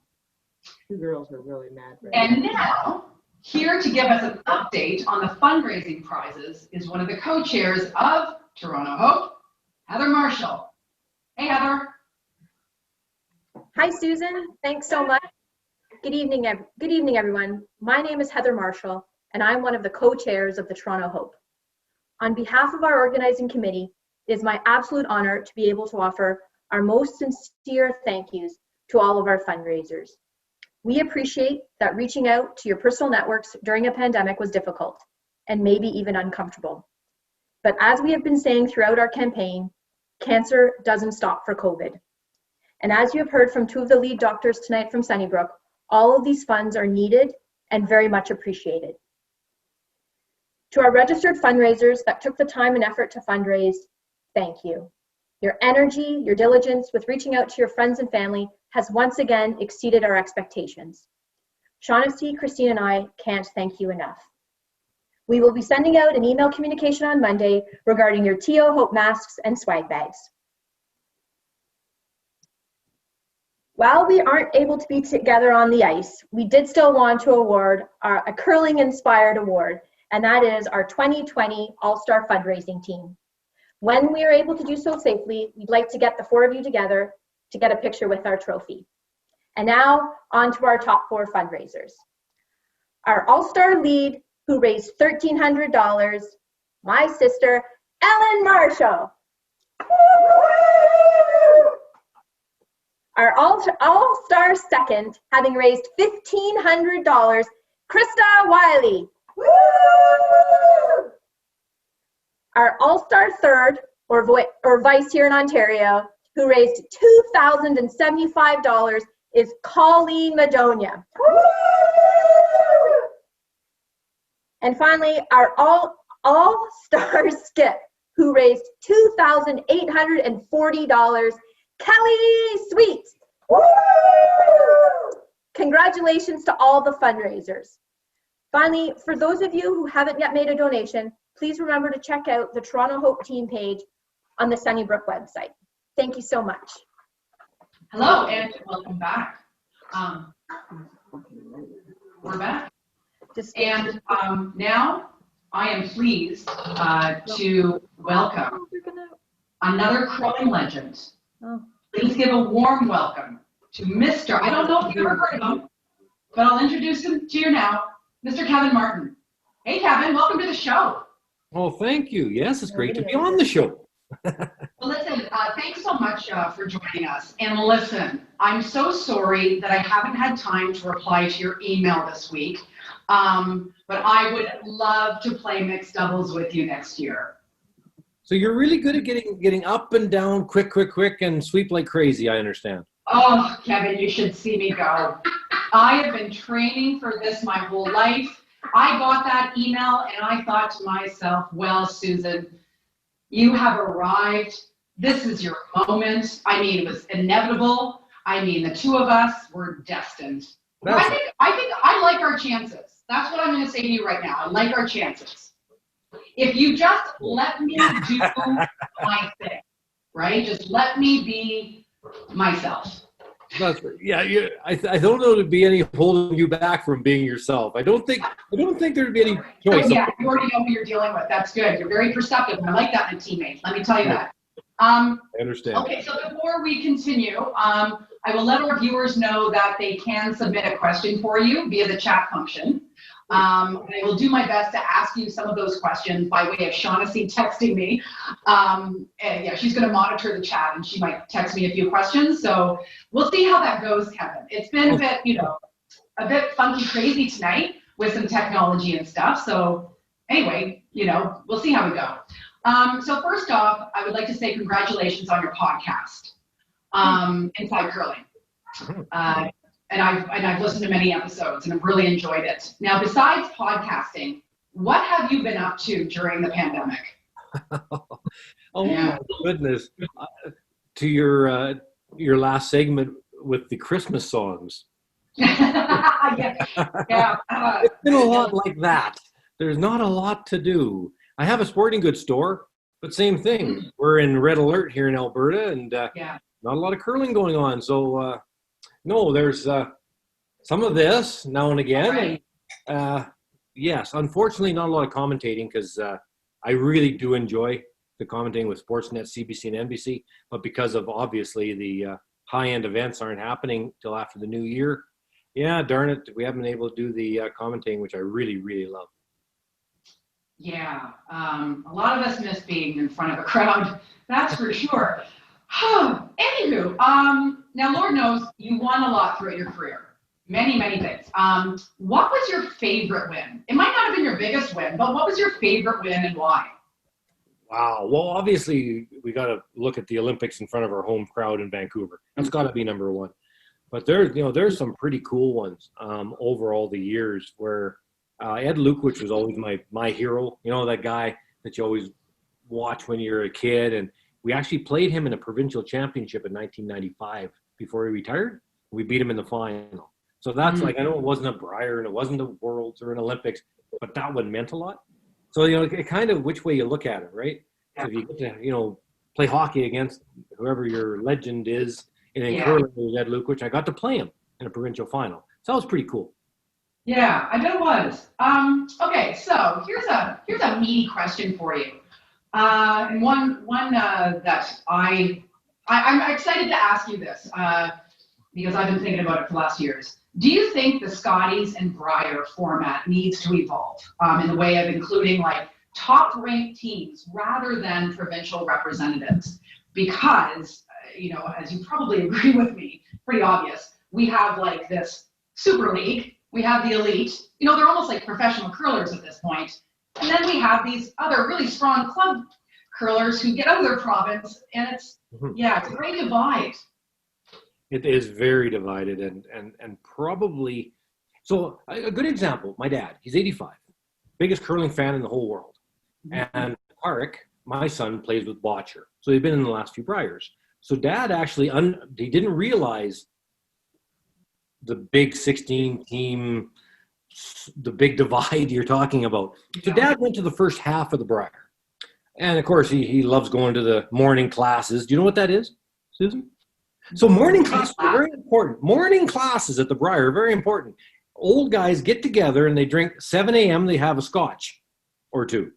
You girls are really mad right And now, here to give us an update on the fundraising prizes is one of the co-chairs of Toronto Hope, Heather Marshall. Hey, Heather. Hi, Susan. Thanks so much. Good evening, everyone. My name is Heather Marshall, and I'm one of the co-chairs of the Toronto Hope. On behalf of our organizing committee, it is my absolute honor to be able to offer our most sincere thank yous to all of our fundraisers. We appreciate that reaching out to your personal networks during a pandemic was difficult and maybe even uncomfortable. But as we have been saying throughout our campaign, cancer doesn't stop for COVID. And as you have heard from two of the lead doctors tonight from Sunnybrook, all of these funds are needed and very much appreciated. To our registered fundraisers that took the time and effort to fundraise, thank you. Your energy, your diligence with reaching out to your friends and family has once again exceeded our expectations. Shaughnessy, Christine, and I can't thank you enough. We will be sending out an email communication on Monday regarding your TO Hope masks and swag bags. While we aren't able to be together on the ice, we did still want to award a curling-inspired award, and that is our 2020 All-Star Fundraising Team. When we are able to do so safely, we'd like to get the four of you together to get a picture with our trophy. And now, on to our top four fundraisers. Our All-Star lead, who raised $1,300, my sister, Ellen Marshall. Our All-Star second, having raised $1,500, Krista Wiley. Our All-Star third, or vice here in Ontario, who raised $2,075, is Colleen Madonia. And finally, our All-Star skip, who raised $2,840, Kelly Sweet. Congratulations to all the fundraisers. Finally, for those of you who haven't yet made a donation, please remember to check out the Toronto Hope team page on the Sunnybrook website. Thank you so much. Hello and welcome back. We're back. And now I am pleased to welcome another curling legend. Please give a warm welcome to Mr. I don't know if you've ever heard of him, but I'll introduce him to you now, Mr. Kevin Martin. Hey, Kevin, welcome to the show. Oh, thank you. Yes, it's great to be on the show. Well, listen, thanks so much for joining us. And listen, I'm so sorry that I haven't had time to reply to your email this week, but I would love to play mixed doubles with you next year. So you're really good at getting up and down quick, and sweep like crazy, I understand. Oh, Kevin, you should see me go. I have been training for this my whole life. I got that email and I thought to myself, well, Susan, you have arrived. This is your moment. I mean, it was inevitable. I mean, the two of us were destined. I think I like our chances. That's what I'm going to say to you right now. I like our chances. If you just let me do my thing, right? Just let me be myself. That's right. Yeah, I don't know there'd be any holding you back from being yourself. I don't think there'd be any choice. Yeah, you already know who you're dealing with. That's good. You're very perceptive. I like that in a teammate. Let me tell you that. I understand. Okay, so before we continue, I will let our viewers know that they can submit a question for you via the chat function. I will do my best to ask you some of those questions by way of Shaughnessy texting me. And yeah, she's going to monitor the chat and she might text me a few questions. So we'll see how that goes, Kevin. It's been a bit, a bit funky crazy tonight with some technology and stuff. So anyway, we'll see how we go. So first off, I would like to say congratulations on your podcast, Inside Curling. And I've listened to many episodes and I've really enjoyed it. Now, besides podcasting, what have you been up to during the pandemic? Oh my goodness! To your last segment with the Christmas songs. Yeah. It's been a lot like that. There's not a lot to do. I have a sporting goods store, but same thing. We're in red alert here in Alberta, and not a lot of curling going on. So. No, there's some of this now and again. Right. And, yes, unfortunately, not a lot of commentating because I really do enjoy to commentating with Sportsnet, CBC, and NBC. But because of obviously the high-end events aren't happening till after the new year, yeah, darn it, we haven't been able to do the commentating, which I really, really love. Yeah, a lot of us miss being in front of a crowd, that's for sure. Anywho, now Lord knows you won a lot throughout your career. Many, many things. What was your favorite win? It might not have been your biggest win, but what was your favorite win and why? Wow. Well, obviously, we got to look at the Olympics in front of our home crowd in Vancouver. That's got to be number one. But there's some pretty cool ones over all the years where Ed Lukowich was always my hero. You know, that guy that you always watch when you're a kid. And we actually played him in a provincial championship in 1995 before he retired. We beat him in the final. So that's like, I know it wasn't a Brier and it wasn't the Worlds or an Olympics, but that one meant a lot. So, you know, it kind of which way you look at it, right? So if you get to, you know, play hockey against whoever your legend is, and in curling it was Ed Lukowich, I got to play him in a provincial final. So that was pretty cool. Yeah, I bet it was. Okay, so here's a meaty question for you. And one that I'm excited to ask you this because I've been thinking about it for the last years. Do you think the Scotties and Brier format needs to evolve in the way of including like top-ranked teams rather than provincial representatives? Because, you know, as you probably agree with me, pretty obvious, we have like this Super League, we have the elite, you know, they're almost like professional curlers at this point. And then we have these other really strong club curlers who get out of their province, and it's, it's a great divide. It is very divided and probably, so a good example, my dad, he's 85, biggest curling fan in the whole world. And Tarek, my son, plays with Botcher. So they've been in the last few Briers. So dad actually, he didn't realize the big 16 team, the big divide you're talking about. So dad went to the first half of the Brier. And of course, he loves going to the morning classes. Do you know what that is, Susan? So morning classes are very important. Morning classes at the Brier are very important. Old guys get together and they drink 7 a.m. They have a scotch or two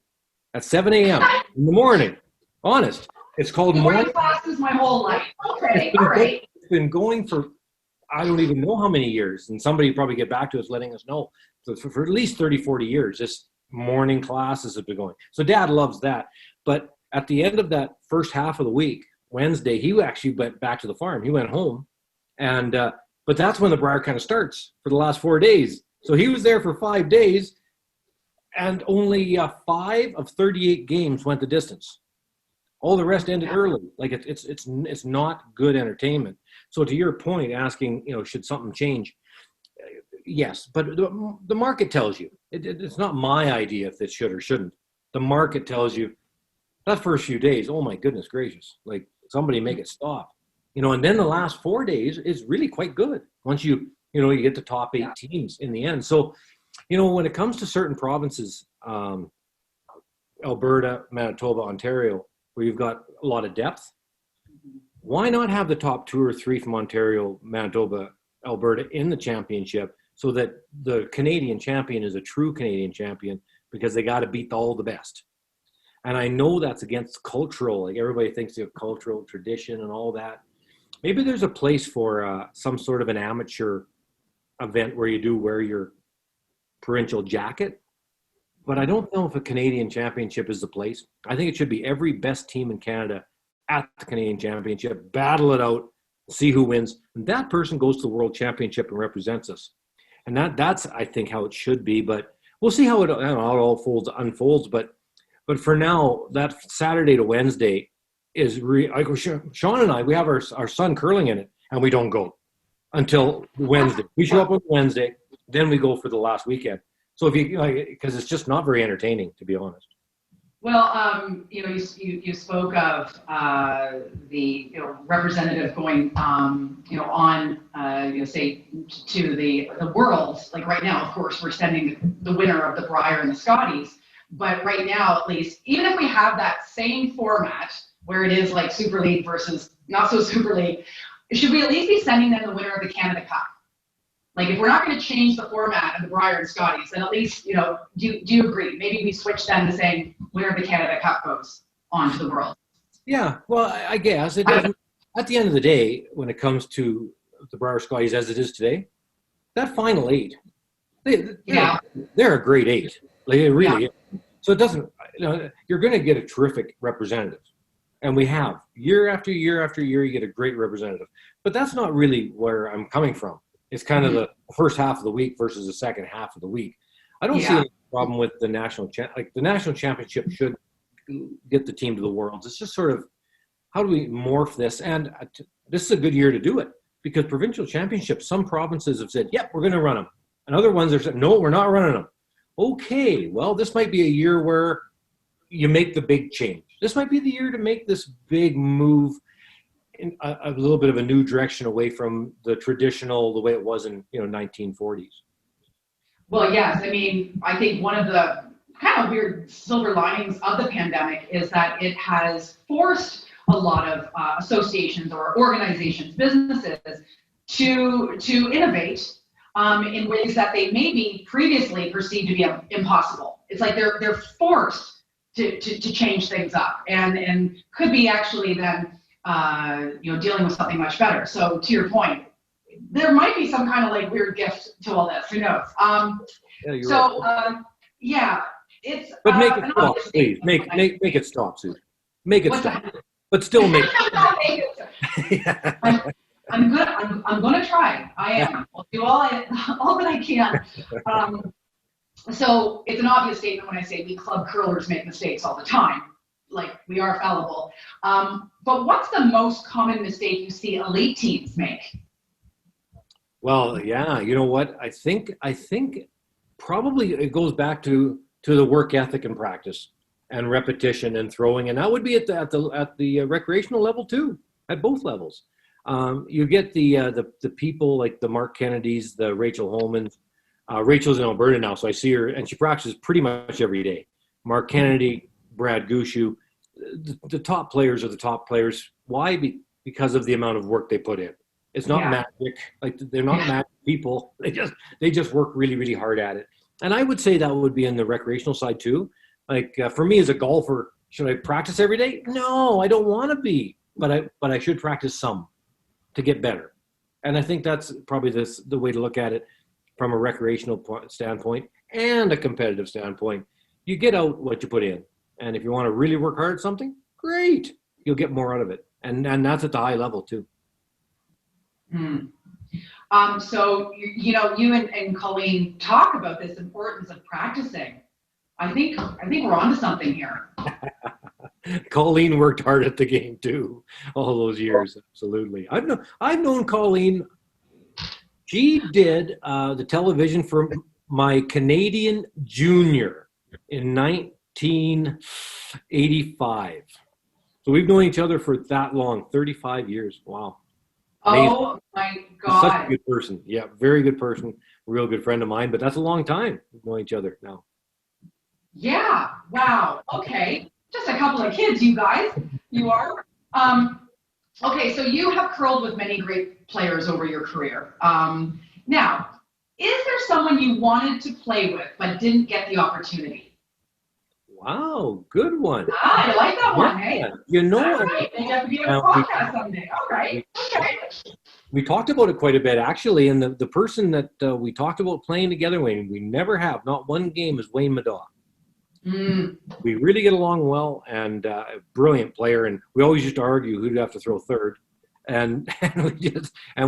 at 7 a.m. in the morning. Honest. It's called morning classes my whole life. Okay, all right. It's been going for, I don't even know how many years. And somebody probably get back to us letting us know. So for at least 30, 40 years, this morning classes have been going. So dad loves that. But at the end of that first half of the week, Wednesday, he actually went back to the farm. He went home. And but that's when the Brier kind of starts for the last 4 days. So he was there for 5 days, and only 5 of 38 games went the distance. All the rest ended early. Like it's not good entertainment. So to your point, asking, you know, should something change? Yes, but the market tells you. It's not my idea if it should or shouldn't. The market tells you that first few days, oh my goodness gracious, like somebody make it stop. You know, and then the last 4 days is really quite good once you get the top 8 teams in the end. So, you know, when it comes to certain provinces, Alberta, Manitoba, Ontario, where you've got a lot of depth, why not have the top 2 or 3 from Ontario, Manitoba, Alberta in the championship so that the Canadian champion is a true Canadian champion because they got to beat all the best. And I know that's against cultural, like everybody thinks of cultural tradition and all that. Maybe there's a place for some sort of an amateur event where you do wear your provincial jacket. But I don't know if a Canadian championship is the place. I think it should be every best team in Canada at the Canadian championship, battle it out, see who wins. And that person goes to the world championship and represents us. And that's, I think, how it should be. But we'll see how it all unfolds. But for now, that Saturday to Wednesday is like Sean and I, we have our son curling in it, and we don't go until Wednesday. We show up on Wednesday, then we go for the last weekend. So because it's just not very entertaining, to be honest. Well, you spoke of the representative going on say to the Worlds. Like right now, of course, we're sending the winner of the Brier and the Scotties. But right now, at least, even if we have that same format where it is like Super League versus not so Super League, should we at least be sending them the winner of the Canada Cup? Like, if we're not going to change the format of the Brier and Scotties, then at least, do you agree? Maybe we switch then to saying winner of the Canada Cup goes. onto the world. Yeah, well, I guess it doesn't. At the end of the day, when it comes to the Briar Scotties as it is today, that final 8, they're a great 8. Like, it really is. So it doesn't. You're going to get a terrific representative, and we have year after year after year. You get a great representative, but that's not really where I'm coming from. It's kind of the first half of the week versus the second half of the week. I don't see any problem with the national the national championship should get the team to the Worlds. It's just sort of, how do we morph this? And this is a good year to do it, because provincial championships, some provinces have said, yep, we're going to run them. And other ones are saying, no, we're not running them. Okay, well, this might be a year where you make the big change. This might be the year to make this big move in a little bit of a new direction away from the traditional, the way it was in 1940s. Well, yes. I mean, I think one of the kind of weird silver linings of the pandemic is that it has forced a lot of associations or organizations, businesses, to innovate in ways that they maybe previously perceived to be impossible. It's like they're forced to change things up, and could be actually then dealing with something much better. So to your point, there might be some kind of like weird gift to all this. Who knows? It's. But make it stop, please. Make it stop, Susan. Make it stop. But still make it. I'm good. I'm going to try. I am. I'll do all that I can. So it's an obvious statement when I say we club curlers make mistakes all the time. Like, we are fallible. But what's the most common mistake you see elite teams make? Well, yeah, you know what? I think probably it goes back to the work ethic and practice and repetition and throwing, and that would be at the recreational level too, at both levels. You get the people like the Mark Kennedys, the Rachel Holmans. Rachel's in Alberta now, so I see her, and she practices pretty much every day. Mark Kennedy, Brad Gushu, the top players are the top players. Why? Because of the amount of work they put in. It's not magic. Like, they're not magic people. They just work really, really hard at it. And I would say that would be in the recreational side too. Like, for me as a golfer, should I practice every day? No, I don't want to be, but I should practice some to get better. And I think that's probably the way to look at it from a recreational standpoint and a competitive standpoint. You get out what you put in. And if you want to really work hard at something, great. You'll get more out of it. And that's at the high level too. So, you and Colleen talk about this importance of practicing. I think we're onto something here. Colleen worked hard at the game too, all those years. Absolutely. I've known Colleen. She did the television for my Canadian Junior in 1985. So we've known each other for that long, 35 years. Wow. Amazing. Oh my God. Such a good person. Yeah, very good person. Real good friend of mine, but that's a long time. We've known each other now. Yeah. Wow. Okay. Just a couple of kids, you guys. You are. Okay, so you have curled with many great players over your career. Now, is there someone you wanted to play with but didn't get the opportunity? Wow, good one. I like that one. Hey, you know, all right. You have to be on a podcast someday. All right. Okay. We talked about it quite a bit, actually, and the person that we talked about playing together, Wayne, we never have, not one game, is Wayne Madaw. We really get along well, and a brilliant player, and we always used to argue who'd have to throw third, and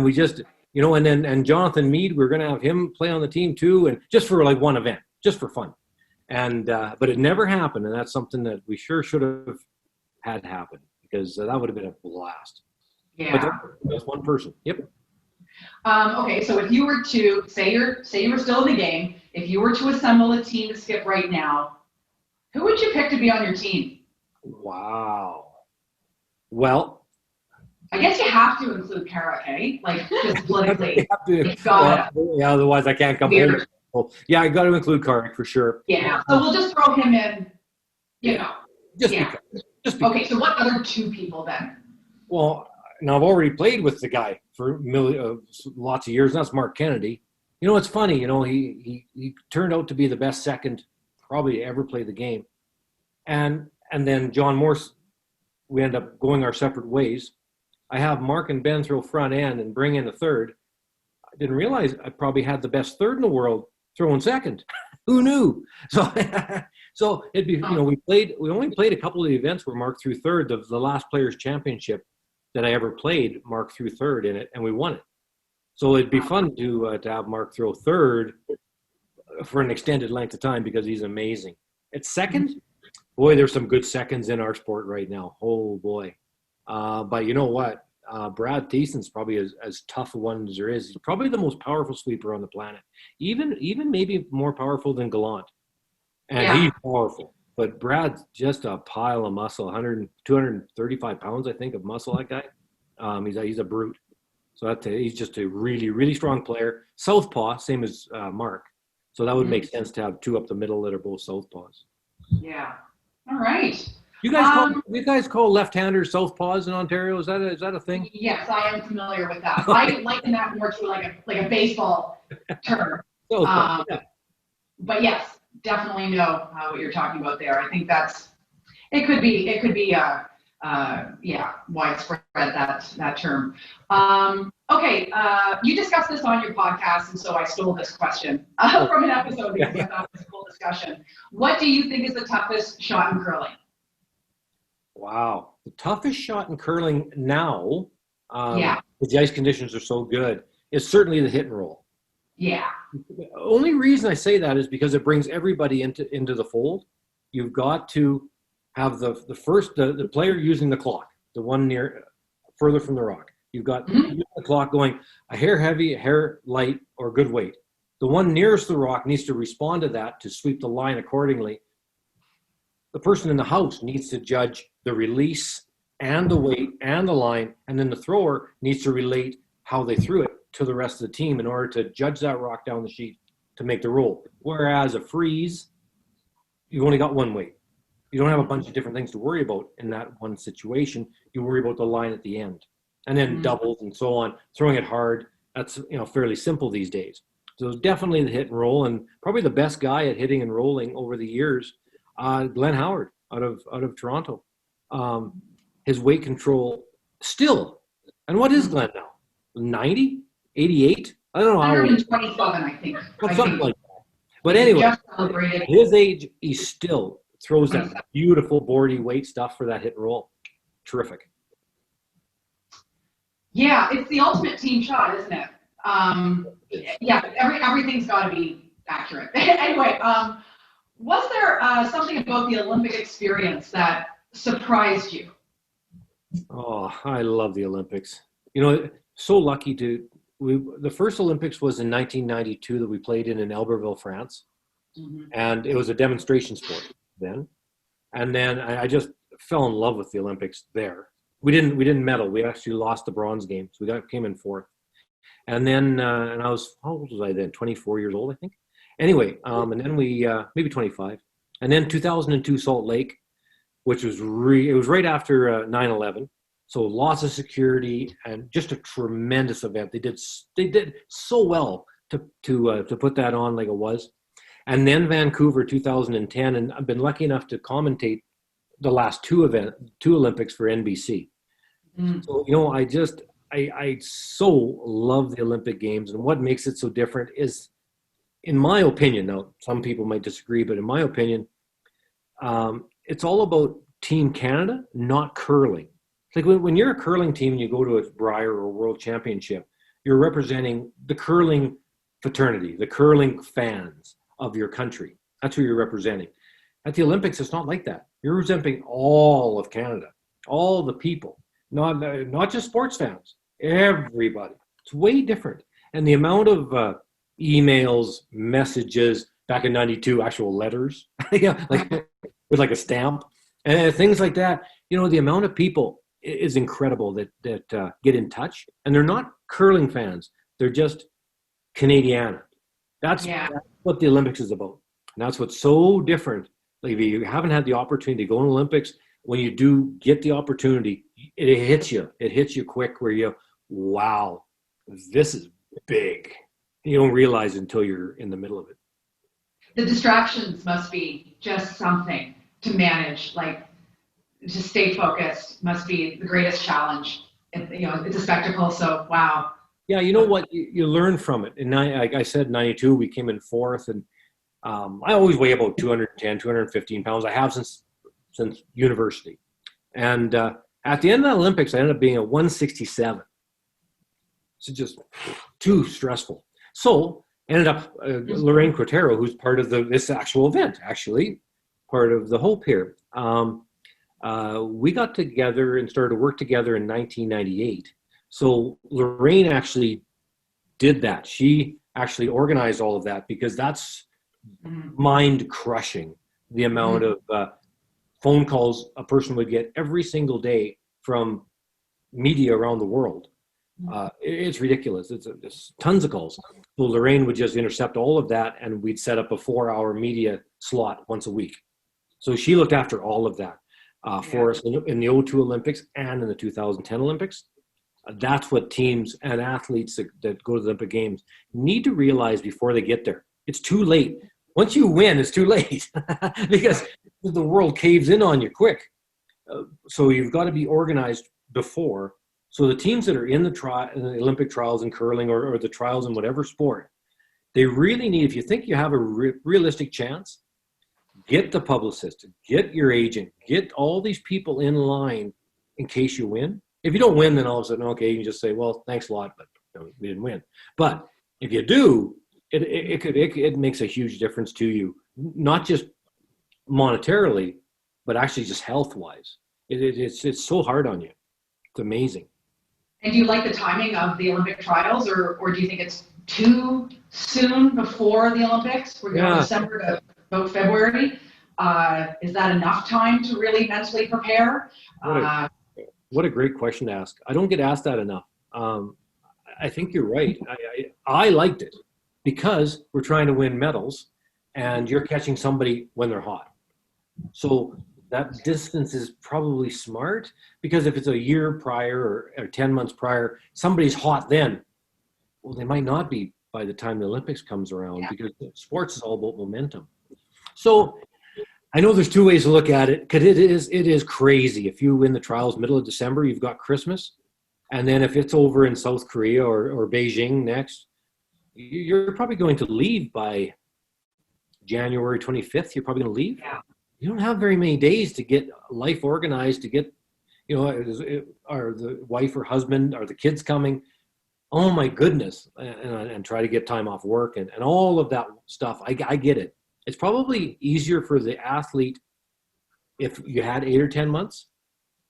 we just and Jonathan Mead, we were going to have him play on the team too, and just for like one event, just for fun, and but it never happened, and that's something that we sure should have had happen, because that would have been a blast. Yeah, but that's one person. Yep. Okay, so if you were to say you were still in the game, if you were to assemble a team to skip right now, who would you pick to be on your team? Wow. Well, I guess you have to include Carrick, eh? Like, just politically. Yeah, otherwise I can't come here. Yeah, I got to include Carrick for sure. Yeah, so we'll just throw him in, Just because. Okay, so what other two people then? Well, now I've already played with the guy for lots of years, and that's Mark Kennedy. It's funny, he turned out to be the best second probably ever play the game. And And then John Morse, we end up going our separate ways. I have Mark and Ben throw front end and bring in a third. I didn't realize I probably had the best third in the world throwing second. Who knew? So, so it'd be, we only played a couple of the events where Mark threw third. The last Players Championship that I ever played, Mark threw third in it, and we won it. So it'd be fun to have Mark throw third for an extended length of time because he's amazing. At second, boy, there's some good seconds in our sport right now. Oh boy. But you know what? Brad Thiessen's probably as tough a one as there is. He's probably the most powerful sweeper on the planet. Even maybe more powerful than Gallant. And he's powerful. But Brad's just a pile of muscle, 235 pounds, I think, of muscle, that guy. He's a brute. So he's just a really, really strong player. Southpaw, same as Mark. So that would make sense to have two up the middle that are both southpaws. Yeah. All right. You guys call left-handers southpaws in Ontario? Is that a thing? Yes, I am familiar with that. I liken that more to like a baseball term. But yes, definitely know what you're talking about there. I think it could be widespread that term. Okay, you discussed this on your podcast, and so I stole this question from an episode because I thought it was a cool discussion. What do you think is the toughest shot in curling? Wow, the toughest shot in curling now, because the ice conditions are so good, is certainly the hit and roll. Yeah. The only reason I say that is because it brings everybody into the fold. You've got to have the player using the clock, the one further from the rock. You've got the clock going a hair heavy, a hair light, or good weight. The one nearest the rock needs to respond to that to sweep the line accordingly. The person in the house needs to judge the release and the weight and the line, and then the thrower needs to relate how they threw it to the rest of the team in order to judge that rock down the sheet to make the roll. Whereas a freeze, you've only got one weight. You don't have a bunch of different things to worry about in that one situation. You worry about the line at the end. And then doubles and so on. Throwing it hard, that's fairly simple these days. So definitely the hit and roll, and probably the best guy at hitting and rolling over the years, Glenn Howard out of Toronto. His weight control still, and what is Glenn now? 90? 88? I don't know. 127, I think. Something like that. But anyway, at his age, he still throws that beautiful boardy weight stuff for that hit and roll. Terrific. Yeah, it's the ultimate team shot, isn't it? Everything's got to be accurate. Anyway, was there something about the Olympic experience that surprised you? Oh, I love the Olympics. So lucky the first Olympics was in 1992 that we played in Albertville, France. And it was a demonstration sport then. And then I just fell in love with the Olympics there. We didn't medal. We actually lost the bronze game. So came in fourth. And then, and how old was I then? 24 years old, I think. Anyway, and then we, maybe 25. And then 2002 Salt Lake, which was it was right after 9/11. So lots of security and just a tremendous event. They did so well to put that on like it was. And then Vancouver 2010, and I've been lucky enough to commentate the last two Olympics for NBC. So I so love the Olympic Games, and what makes it so different is, in my opinion, now some people might disagree, but in my opinion, it's all about Team Canada, not curling. It's like when you're a curling team and you go to a Brier or World Championship, you're representing the curling fraternity, the curling fans of your country. That's who you're representing. At the Olympics, it's not like that. You're representing all of Canada, all the people, not just sports fans, everybody. It's way different. And the amount of emails, messages, back in 92, actual letters, with like a stamp, and things like that. The amount of people is incredible that get in touch, and they're not curling fans. They're just Canadiana. That's what the Olympics is about. And that's what's so different. Like, if you haven't had the opportunity to go to the Olympics, when you do get the opportunity, it hits you. It hits you quick where wow, this is big. You don't realize until you're in the middle of it. The distractions must be just something to manage. Like to stay focused must be the greatest challenge. It's a spectacle, so wow. Yeah, you know what? You learn from it. And like I said, 92, we came in fourth, and I always weigh about 210, 215 pounds. I have since university. And at the end of the Olympics, I ended up being a 167. So just too stressful. So ended up Lorraine Quintero, who's part of this actual event, actually part of the Hope here. We got together and started to work together in 1998. So Lorraine actually did that. She actually organized all of that, because that's mind crushing, the amount of phone calls a person would get every single day from media around the world. It's ridiculous. It's tons of calls. So Lorraine would just intercept all of that, and we'd set up a 4-hour media slot once a week. So she looked after all of that for us in the 02 Olympics and in the 2010 Olympics. That's what teams and athletes that go to the Olympic Games need to realize before they get there. It's too late. Once you win, it's too late because the world caves in on you quick. So you've got to be organized before. So the teams that are in the Olympic trials in curling or the trials in whatever sport, they really need, if you think you have a realistic chance, get the publicist, get your agent, get all these people in line in case you win. If you don't win, then all of a sudden, okay, you can just say, well, thanks a lot, but we didn't win. But if you do, it makes a huge difference to you, not just monetarily, but actually just health-wise. It's so hard on you. It's amazing. And do you like the timing of the Olympic trials, or do you think it's too soon before the Olympics? We're going December to about February. Is that enough time to really mentally prepare? What a great question to ask. I don't get asked that enough. I think you're right. I liked it because we're trying to win medals, and you're catching somebody when they're hot. So that distance is probably smart, because if it's a year prior or 10 months prior, somebody's hot then. Well, they might not be by the time the Olympics comes around, because sports is all about momentum. So I know there's two ways to look at it, because it is crazy. If you win the trials middle of December, you've got Christmas. And then if it's over in South Korea or Beijing next, you're probably going to leave by January 25th. You're probably going to leave. Yeah. You don't have very many days to get life organized, to get, are the wife or husband, are the kids coming? Oh my goodness. And try to get time off work and all of that stuff. I get it. It's probably easier for the athlete if you had 8 or 10 months.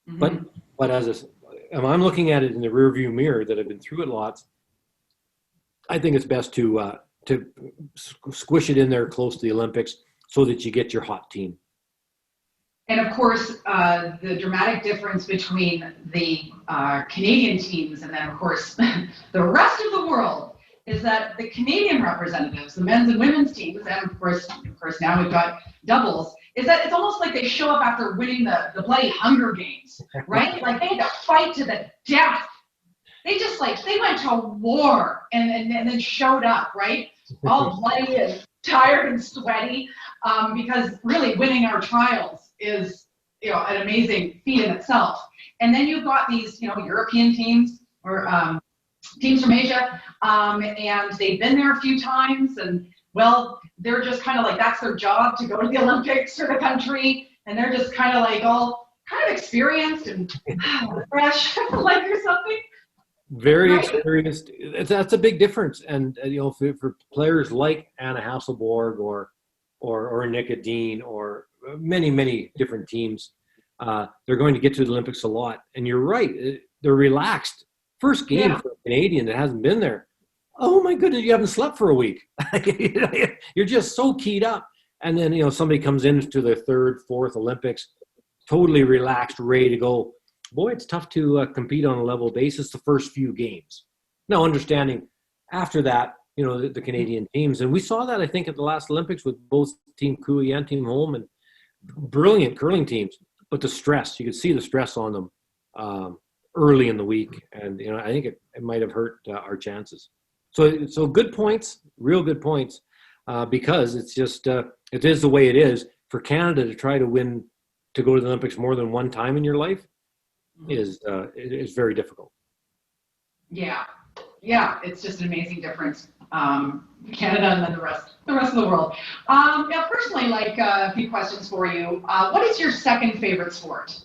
Mm-hmm. But I'm looking at it in the rearview mirror that I've been through it lots. I think it's best to squish it in there close to the Olympics so that you get your hot team. And of course, the dramatic difference between the Canadian teams and then, of course, the rest of the world is that the Canadian representatives, the men's and women's teams, and of course now we've got doubles, is that it's almost like they show up after winning the bloody Hunger Games, right? Like they had to fight to the death. They just they went to war and then showed up, right? All bloody and tired and sweaty, because really winning our trials is an amazing feat in itself. And then you've got these European teams or teams from Asia, and they've been there a few times, and well, they're just kind of like that's their job to go to the Olympics for the country, and they're just kind of all experienced and fresh, like or something. Very experienced. That's a big difference, and for players like Anna Hasselborg or Nika Dean or many different teams, they're going to get to the Olympics a lot. And you're right, they're relaxed. First game for a Canadian that hasn't been there. Oh my goodness, you haven't slept for a week. You're just so keyed up. And then somebody comes into their third, fourth Olympics, totally relaxed, ready to go. Boy, it's tough to compete on a level basis the first few games. Now, understanding after that, the Canadian teams. And we saw that, I think, at the last Olympics with both Team Cooley and Team Holm, and brilliant curling teams. But the stress, you could see the stress on them early in the week. And, I think it might have hurt our chances. So good points, real good points, because it's just, it is the way it is. For Canada to try to win to go to the Olympics more than one time in your life is very difficult. Yeah, it's just an amazing difference. Canada and then the rest of the world. Now, personally, like a few questions for you. What is your second favorite sport?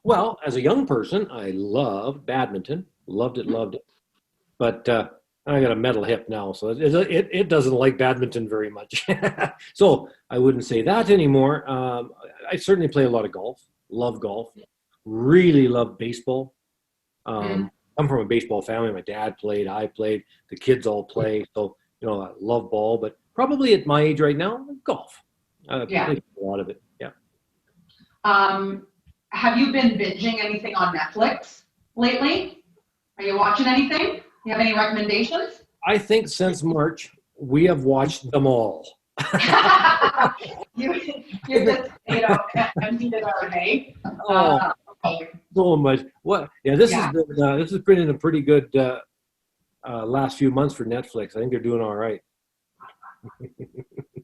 Well, as a young person, I loved badminton. Loved it. But I got a metal hip now, so it doesn't like badminton very much. So I wouldn't say that anymore. I certainly play a lot of golf. Love golf. Really love baseball. I'm from a baseball family. My dad played, I played, the kids all play. So, I love ball, but probably at my age right now, golf. I play a lot of it. Yeah. Have you been binging anything on Netflix lately? Are you watching anything? You have any recommendations? I think since March, we have watched them all. You're just, emptied it out, hey? Okay. So much. What? Yeah, this has been a pretty good last few months for Netflix. I think they're doing all right.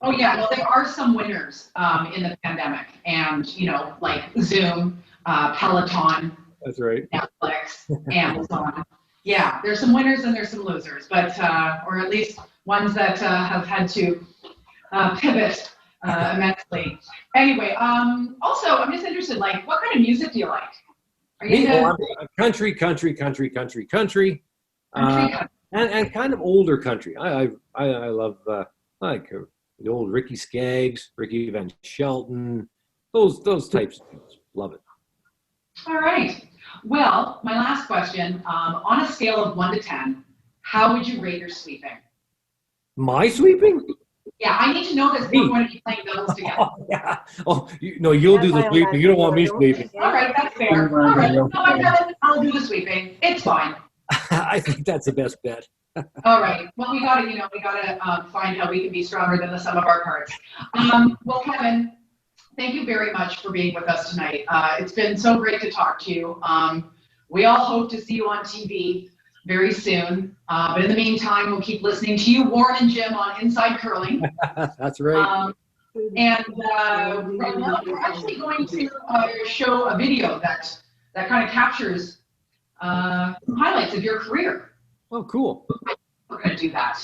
Oh yeah, well there are some winners in the pandemic, and like Zoom, Peloton. That's right. Netflix, Amazon. Yeah, there's some winners and there's some losers, but or at least ones that have had to pivot immensely. Anyway, also I'm just interested, like, what kind of music do you like? Are you country, and kind of older country. I love like the old Ricky Skaggs, Ricky Van Shelton, those types of things. Love it. All right. Well, my last question, on a scale of 1 to 10, how would you rate your sweeping? My sweeping? Yeah, I need to know this. We're going to be playing doubles together. Yeah. Oh, you'll do the sweeping. You don't want me sweeping. All right, that's fair. All right, no, I'll do the sweeping. It's fine. I think that's the best bet. All right. Well, we gotta find how we can be stronger than the sum of our parts. Well, Kevin, thank you very much for being with us tonight. It's been so great to talk to you. We all hope to see you on TV very soon. But in the meantime, we'll keep listening to you, Warren and Jim, on Inside Curling. That's right. And we're actually going to show a video that kind of captures some highlights of your career. Oh, cool. We're going to do that.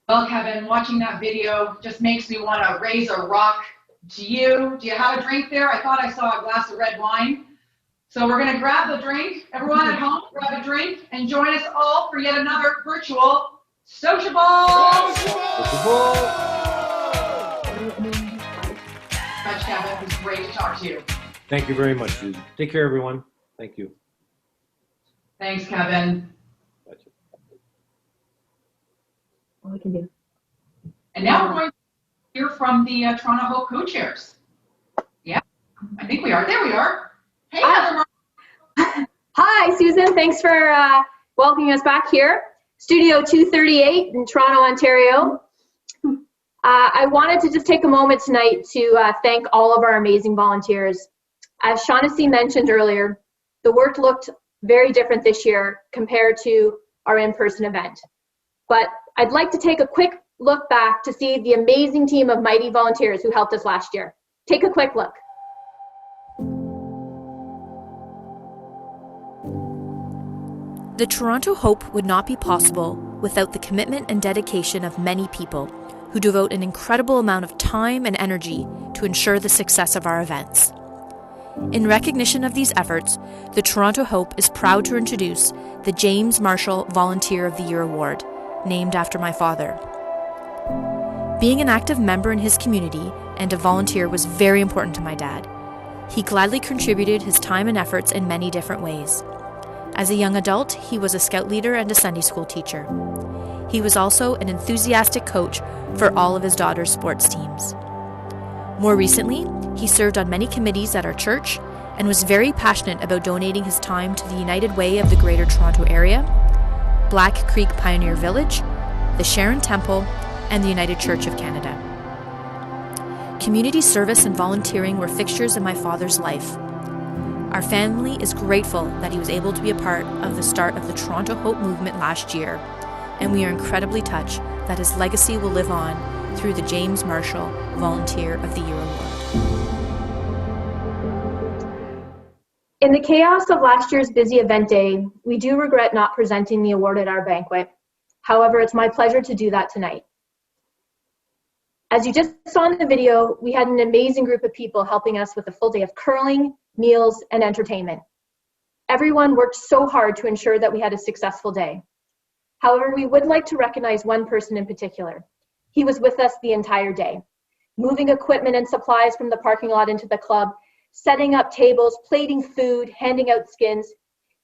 Well, Kevin, watching that video just makes me want to raise a rock to you. Do you have a drink there? I thought I saw a glass of red wine. So we're going to grab the drink. Everyone at home, grab a drink and join us all for yet another virtual Sociable. Much, Kevin. It was great to talk to you. Thank you very much, Susan. Take care, everyone. Thank you. Thanks, Kevin. All we can do. And now we're going to hear from the Toronto Hope co-chairs. Yeah, I think we are. There we are. Hey, Heather. Hi, Susan. Thanks for welcoming us back here. Studio 238 in Toronto, Ontario. I wanted to just take a moment tonight to thank all of our amazing volunteers. As Shaughnessy mentioned earlier, the work looked very different this year compared to our in-person event. But I'd like to take a quick look back to see the amazing team of mighty volunteers who helped us last year. Take a quick look. The Toronto Hope would not be possible without the commitment and dedication of many people who devote an incredible amount of time and energy to ensure the success of our events. In recognition of these efforts, the Toronto Hope is proud to introduce the James Marshall Volunteer of the Year Award, named after my father. Being an active member in his community and a volunteer was very important to my dad. He gladly contributed his time and efforts in many different ways. As a young adult, he was a scout leader and a Sunday school teacher. He was also an enthusiastic coach for all of his daughter's sports teams. More recently, he served on many committees at our church and was very passionate about donating his time to the United Way of the Greater Toronto Area, Black Creek Pioneer Village, the Sharon Temple, and the United Church of Canada. Community service and volunteering were fixtures in my father's life. Our family is grateful that he was able to be a part of the start of the Toronto Hope movement last year, and we are incredibly touched that his legacy will live on through the James Marshall Volunteer of the Year Award. In the chaos of last year's busy event day, we do regret not presenting the award at our banquet. However, it's my pleasure to do that tonight. As you just saw in the video, we had an amazing group of people helping us with a full day of curling, meals, and entertainment. Everyone worked so hard to ensure that we had a successful day. However, we would like to recognize one person in particular. He was with us the entire day, moving equipment and supplies from the parking lot into the club, setting up tables, plating food, handing out skins.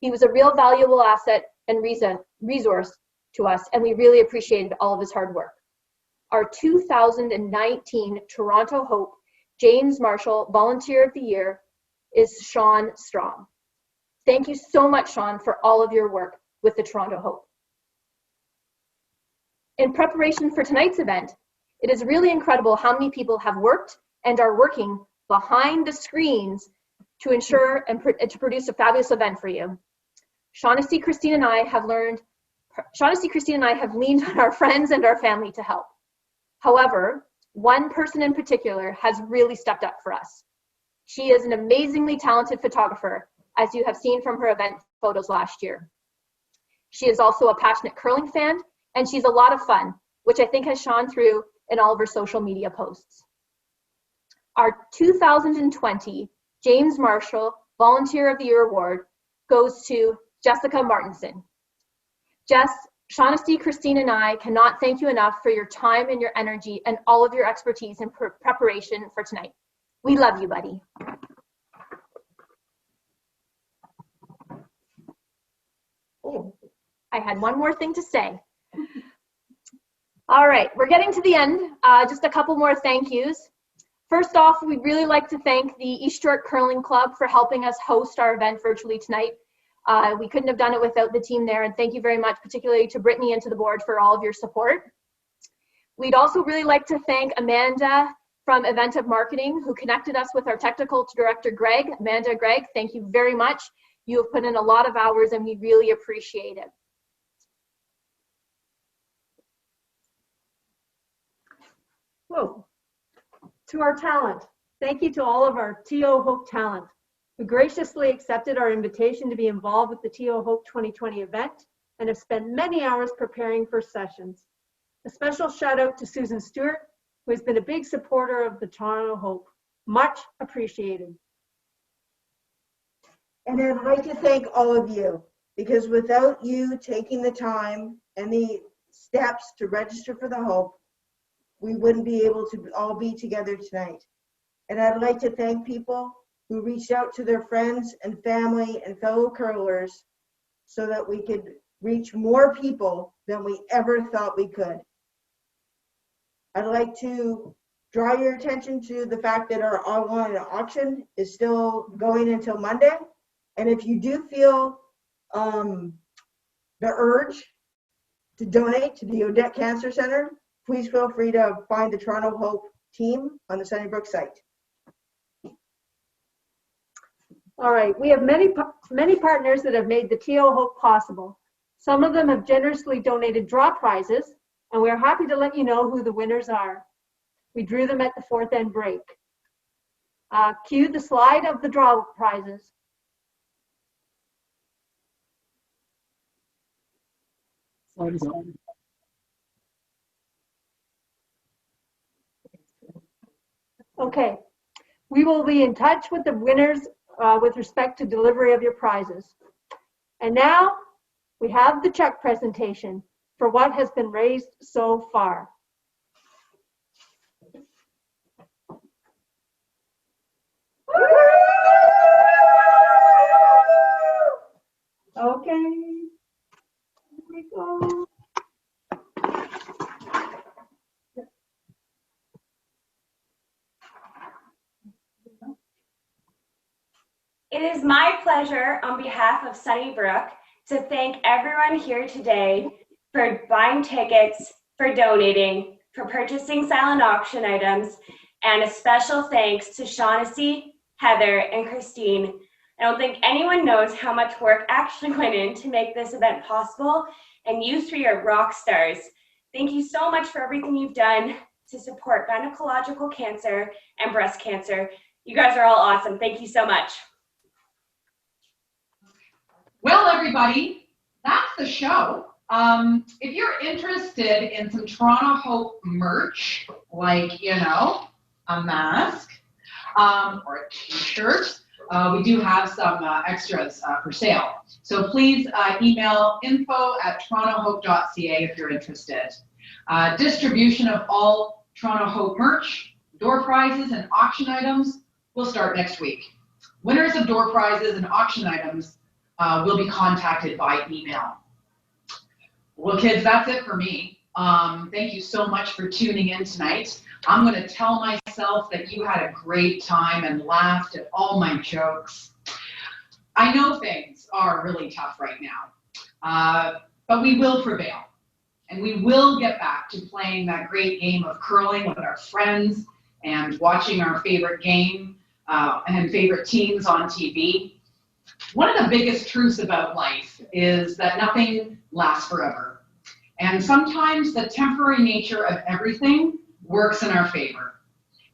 He was a real valuable asset and resource to us, and we really appreciated all of his hard work. Our 2019 Toronto Hope James Marshall Volunteer of the Year is Sean Strong. Thank you so much, Sean, for all of your work with the Toronto Hope. In preparation for tonight's event, it is really incredible how many people have worked and are working behind the screens to ensure and to produce a fabulous event for you. Shaughnessy, Christine, and I have leaned on our friends and our family to help. However, one person in particular has really stepped up for us. She is an amazingly talented photographer, as you have seen from her event photos last year. She is also a passionate curling fan, and she's a lot of fun, which I think has shone through in all of her social media posts. Our 2020 James Marshall Volunteer of the Year Award goes to Jessica Martinson. Jess, Shaughnessy, Christine, and I cannot thank you enough for your time and your energy and all of your expertise in preparation for tonight. We love you, buddy. Oh, I had one more thing to say. All right, we're getting to the end. Just a couple more thank yous. First off, we'd really like to thank the East York Curling Club for helping us host our event virtually tonight. We couldn't have done it without the team there, and thank you very much, particularly to Brittany and to the board for all of your support. We'd also really like to thank Amanda from Eventive Marketing, who connected us with our technical director, Greg. Amanda, Greg, thank you very much. You have put in a lot of hours, and we really appreciate it. Whoa. To our talent, thank you to all of our TO Hope talent who graciously accepted our invitation to be involved with the TO Hope 2020 event and have spent many hours preparing for sessions. A special shout out to Susan Stewart, who has been a big supporter of the Toronto Hope. Much appreciated. And I'd like to thank all of you, because without you taking the time and the steps to register for the Hope, we wouldn't be able to all be together tonight. And I'd like to thank people who reached out to their friends and family and fellow curlers so that we could reach more people than we ever thought we could. I'd like to draw your attention to the fact that our online auction is still going until Monday. And if you do feel the urge to donate to the Odette Cancer Center please feel free to find the Toronto Hope team on the Sunnybrook site. All right, we have many partners that have made the TO Hope possible. Some of them have generously donated draw prizes, and we are happy to let you know who the winners are. We drew them at the fourth end break. Cue the slide of the draw prizes. Okay, we will be in touch with the winners with respect to delivery of your prizes. And now we have the check presentation for what has been raised so far. Okay, here we go. It is my pleasure on behalf of Sunnybrook to thank everyone here today for buying tickets, for donating, for purchasing silent auction items, and a special thanks to Shaughnessy, Heather, and Christine. I don't think anyone knows how much work actually went in to make this event possible, and you three are rock stars. Thank you so much for everything you've done to support gynecological cancer and breast cancer. You guys are all awesome. Thank you so much. Well, everybody, that's the show. If you're interested in some Toronto Hope merch, like, you know, a mask or a t-shirt, we do have some extras for sale. So please email info@torontohope.ca if you're interested. Distribution of all Toronto Hope merch, door prizes, and auction items will start next week. Winners of door prizes and auction items will be contacted by email. Well, kids, that's it for me. Thank you so much for tuning in tonight. I'm going to tell myself that you had a great time and laughed at all my jokes. I know things are really tough right now, but we will prevail. And we will get back to playing that great game of curling with our friends and watching our favorite game and favorite teams on TV. One of the biggest truths about life is that nothing lasts forever. And sometimes the temporary nature of everything works in our favor.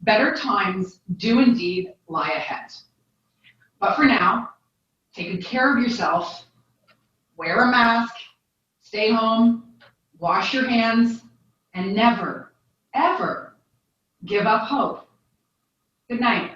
Better times do indeed lie ahead. But for now, take good care of yourself, wear a mask, stay home, wash your hands, and never, ever give up hope. Good night.